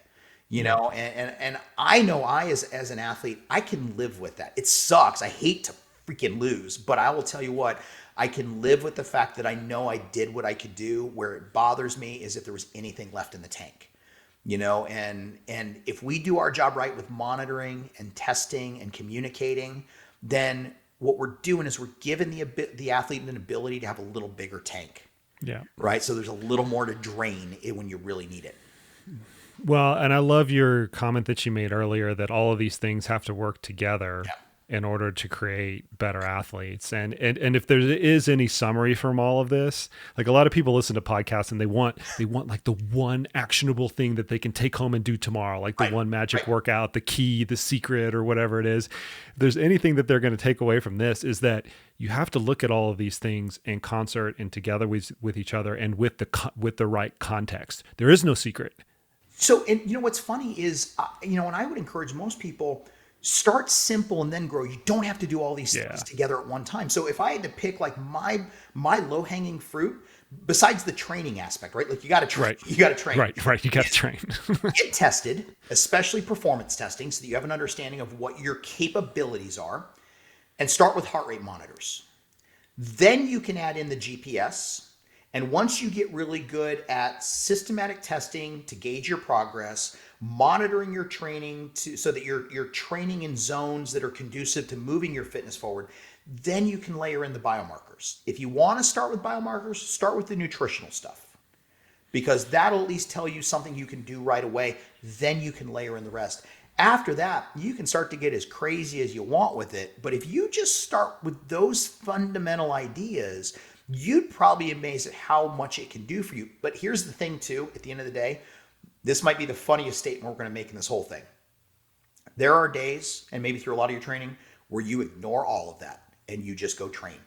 and I know as an athlete, I can live with that. It sucks. I hate to freaking lose, but I will tell you what, I can live with the fact that I know I did what I could do. Where it bothers me is if there was anything left in the tank. And if we do our job right with monitoring and testing and communicating, then what we're doing is we're giving the athlete an ability to have a little bigger tank. Yeah. Right. So there's a little more to drain it when you really need it. Well, and I love your comment that you made earlier that all of these things have to work together in order to create better athletes. And if there is any summary from all of this, like a lot of people listen to podcasts and they want like the one actionable thing that they can take home and do tomorrow, like the one magic workout, the key, the secret, or whatever it is. If there's anything that they're going to take away from this, is that you have to look at all of these things in concert and together with each other and with the right context. There is no secret. So, and what's funny is, and I would encourage most people, start simple and then grow. You don't have to do all these things together at one time. So if I had to pick like my low-hanging fruit, besides the training aspect, right? Like you got to train. Right. You got to train. Right. You got to train. Get tested, especially performance testing, so that you have an understanding of what your capabilities are, and start with heart rate monitors. Then you can add in the GPS. And once you get really good at systematic testing to gauge your progress, monitoring your training so that you're training in zones that are conducive to moving your fitness forward, then you can layer in the biomarkers. If you want to start with biomarkers, start with the nutritional stuff, because that'll at least tell you something you can do right away. Then you can layer in the rest. After that, you can start to get as crazy as you want with it. But if you just start with those fundamental ideas, you'd probably be amazed at how much it can do for you. But here's the thing too, at the end of the day, this might be the funniest statement we're going to make in this whole thing. There are days, and maybe through a lot of your training, where you ignore all of that and you just go train.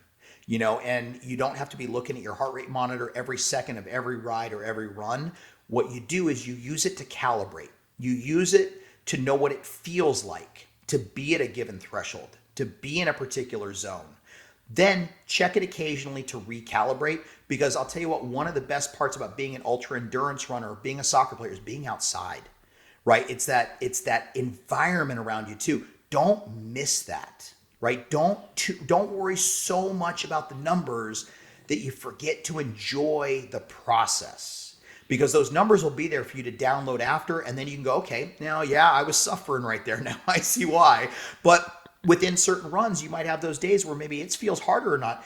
And you don't have to be looking at your heart rate monitor every second of every ride or every run. What you do is you use it to calibrate. You use it to know what it feels like to be at a given threshold, to be in a particular zone. Then check it occasionally to recalibrate, because I'll tell you what, one of the best parts about being an ultra endurance runner, being a soccer player, is being outside, right? It's that environment around you too. Don't miss that, right? Don't worry so much about the numbers that you forget to enjoy the process, because those numbers will be there for you to download after. And then you can go, okay, now, I was suffering right there. Now I see why. But within certain runs, you might have those days where maybe it feels harder or not.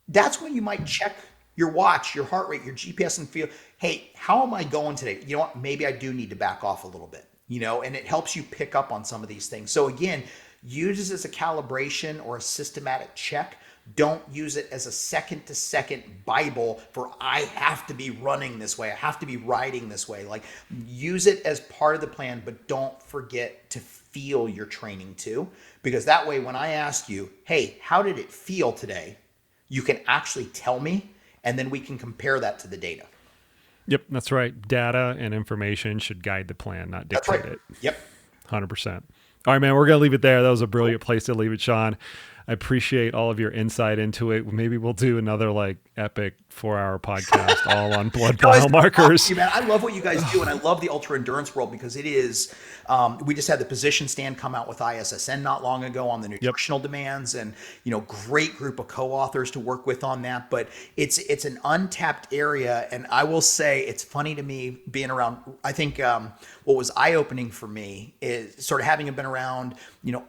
That's when you might check your watch, your heart rate, your GPS, and feel, hey, how am I going today? You know what? Maybe I do need to back off a little bit, and it helps you pick up on some of these things. So again, use this as a calibration or a systematic check. Don't use it as a second-to-second Bible for I have to be running this way, I have to be riding this way. Like, use it as part of the plan, but don't forget to feel your training too, because that way when I ask you, hey, how did it feel today? You can actually tell me, and then we can compare that to the data. Yep, that's right. Data and information should guide the plan, not dictate it. Yep. 100%. All right, man, we're going to leave it there. That was a brilliant place to leave it, Shawn. I appreciate all of your insight into it. Maybe we'll do another epic 4-hour podcast all on blood biomarkers. Man, I love what you guys do, and I love the ultra endurance world, because it is. We just had the position stand come out with ISSN not long ago on the nutritional demands, and great group of co-authors to work with on that. But it's an untapped area, and I will say it's funny to me being around. I think what was eye-opening for me is sort of having been around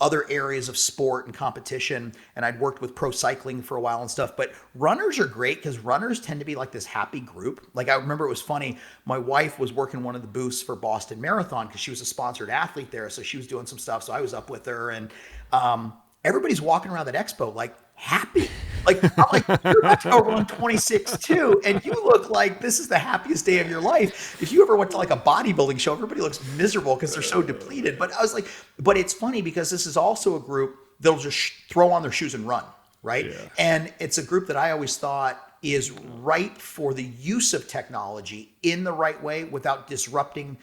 other areas of sport and competition, and I'd worked with pro cycling for a while and stuff. But runners are great, because runners tend to be like this happy group. Like, I remember it was funny. My wife was working one of the booths for Boston Marathon, because she was a sponsored athlete there. So she was doing some stuff. So I was up with her, and everybody's walking around that expo like happy. Like, I'm like, you're about to go run 26 too, and you look like this is the happiest day of your life. If you ever went to like a bodybuilding show, everybody looks miserable because they're so depleted. But I was like, but it's funny because this is also a group that'll just throw on their shoes and run, right? Yeah. And it's a group that I always thought is right for the use of technology in the right way without disrupting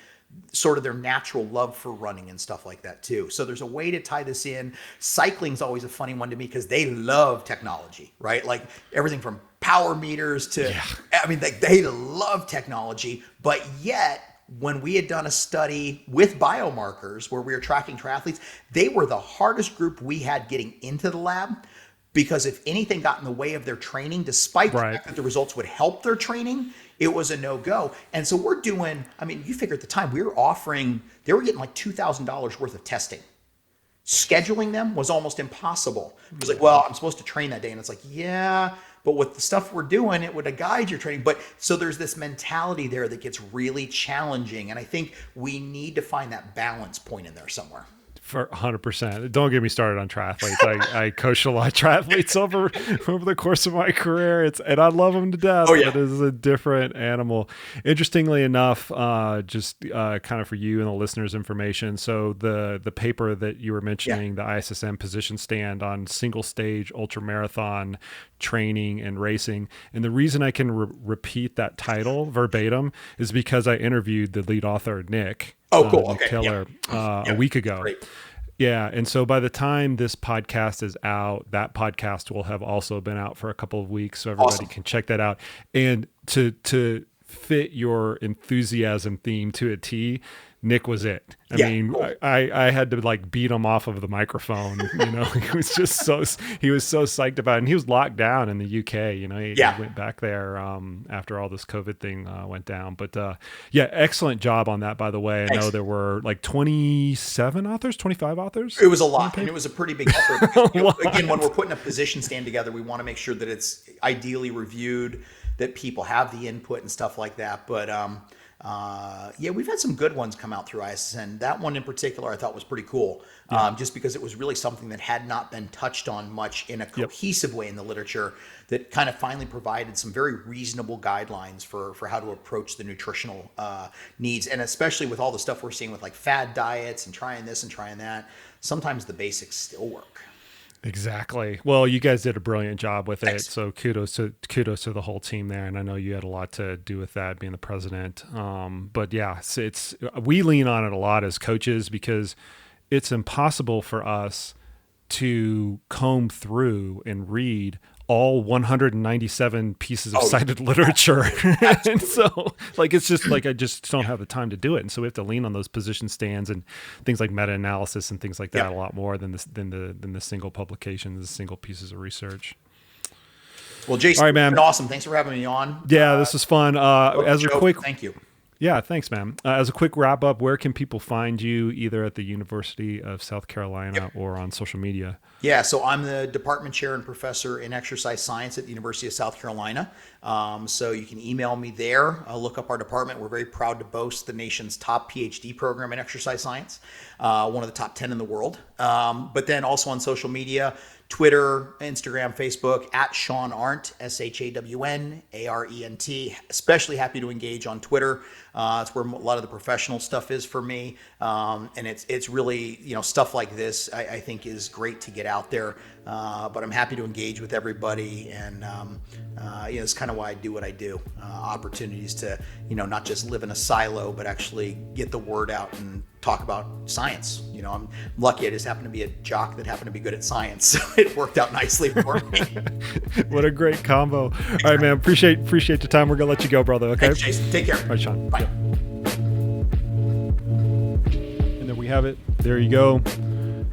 sort of their natural love for running and stuff like that too. So there's a way to tie this in. Cycling's always a funny one to me because they love technology, right? Like everything from power meters to, I mean, they love technology, but yet when we had done a study with biomarkers where we were tracking triathletes, they were the hardest group we had getting into the lab, because if anything got in the way of their training, despite the fact that the results would help their training, it was a no-go. And so we're doing, I mean, you figure at the time we were offering, they were getting like $2,000 worth of testing. Scheduling them was almost impossible. It was like, well, I'm supposed to train that day. And it's like, yeah, but with the stuff we're doing, it would guide your training. But so there's this mentality there that gets really challenging. And I think we need to find that balance point in there somewhere. For 100%. Don't get me started on triathletes. I coached a lot of triathletes over the course of my career. And I love them to death. But it is a different animal. Interestingly enough, just kind of for you and the listeners' information. So the paper that you were mentioning, the ISSN position stand on single stage ultramarathon training and racing. And the reason I can repeat that title verbatim is because I interviewed the lead author, Nick. Oh, cool. Nick Taylor, a week ago. Great. Yeah. And so by the time this podcast is out, that podcast will have also been out for a couple of weeks. So everybody can check that out. And to fit your enthusiasm theme to a T, Nick was it. I mean, cool. I had to like beat him off of the microphone. He was just so psyched about it. And he was locked down in the UK. He went back there after all this COVID thing went down. But excellent job on that, by the way. I know there were like 27 authors, 25 authors. It was a lot, and it was a pretty big effort. Because, again, when we're putting a position stand together, we want to make sure that it's ideally reviewed, that people have the input and stuff like that. But we've had some good ones come out through ISSN. That one in particular I thought was pretty cool, just because it was really something that had not been touched on much in a cohesive way in the literature, that kind of finally provided some very reasonable guidelines for how to approach the nutritional needs. And especially with all the stuff we're seeing with like fad diets and trying this and trying that, sometimes the basics still work. Exactly. Well, you guys did a brilliant job with it. So kudos to the whole team there. And I know you had a lot to do with that, being the president. But yeah, we lean on it a lot as coaches, because it's impossible for us to comb through and read all 197 pieces of cited literature. And so it's just like, I just don't have the time to do it. And so we have to lean on those position stands and things like meta-analysis and things like that a lot more than the single publications, the single pieces of research. Well, Jason, all right, man. It's been awesome. Thanks for having me on. Yeah, this was fun. Thank you. Yeah, thanks, man. As a quick wrap up, where can people find you, either at the University of South Carolina or on social media? Yeah, so I'm the department chair and professor in exercise science at the University of South Carolina. So you can email me there. Look up our department. We're very proud to boast the nation's top PhD program in exercise science, one of the top 10 in the world. But then also on social media, Twitter, Instagram, Facebook, at Shawn Arent, ShawnArent. Especially happy to engage on Twitter. It's where a lot of the professional stuff is for me. And it's really, stuff like this, I think is great to get out there. But I'm happy to engage with everybody. And, it's kind of why I do what I do. Opportunities to, not just live in a silo, but actually get the word out and talk about science. I'm lucky I just happen to be a jock that happened to be good at science. So it worked out nicely for me. What a great combo. All right, man. Appreciate your time. We're going to let you go, brother. Okay. Thanks, Jason. Take care. All right, Shawn. Bye. Yep. And there we have it. There you go.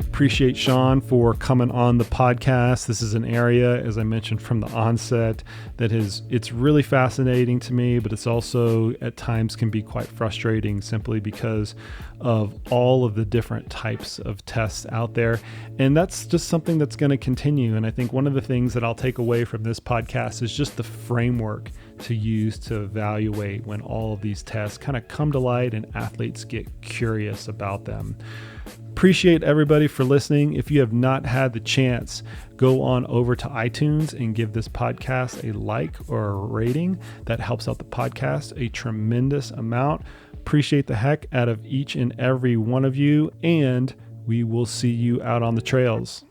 Appreciate Shawn for coming on the podcast. This is an area, as I mentioned from the onset, it's really fascinating to me, but it's also at times can be quite frustrating, simply because of all of the different types of tests out there. And that's just something that's going to continue. And I think one of the things that I'll take away from this podcast is just the framework to use to evaluate when all of these tests kind of come to light and athletes get curious about them. Appreciate everybody for listening. If you have not had the chance, go on over to iTunes and give this podcast a like or a rating. That helps out the podcast a tremendous amount. Appreciate the heck out of each and every one of you, and we will see you out on the trails.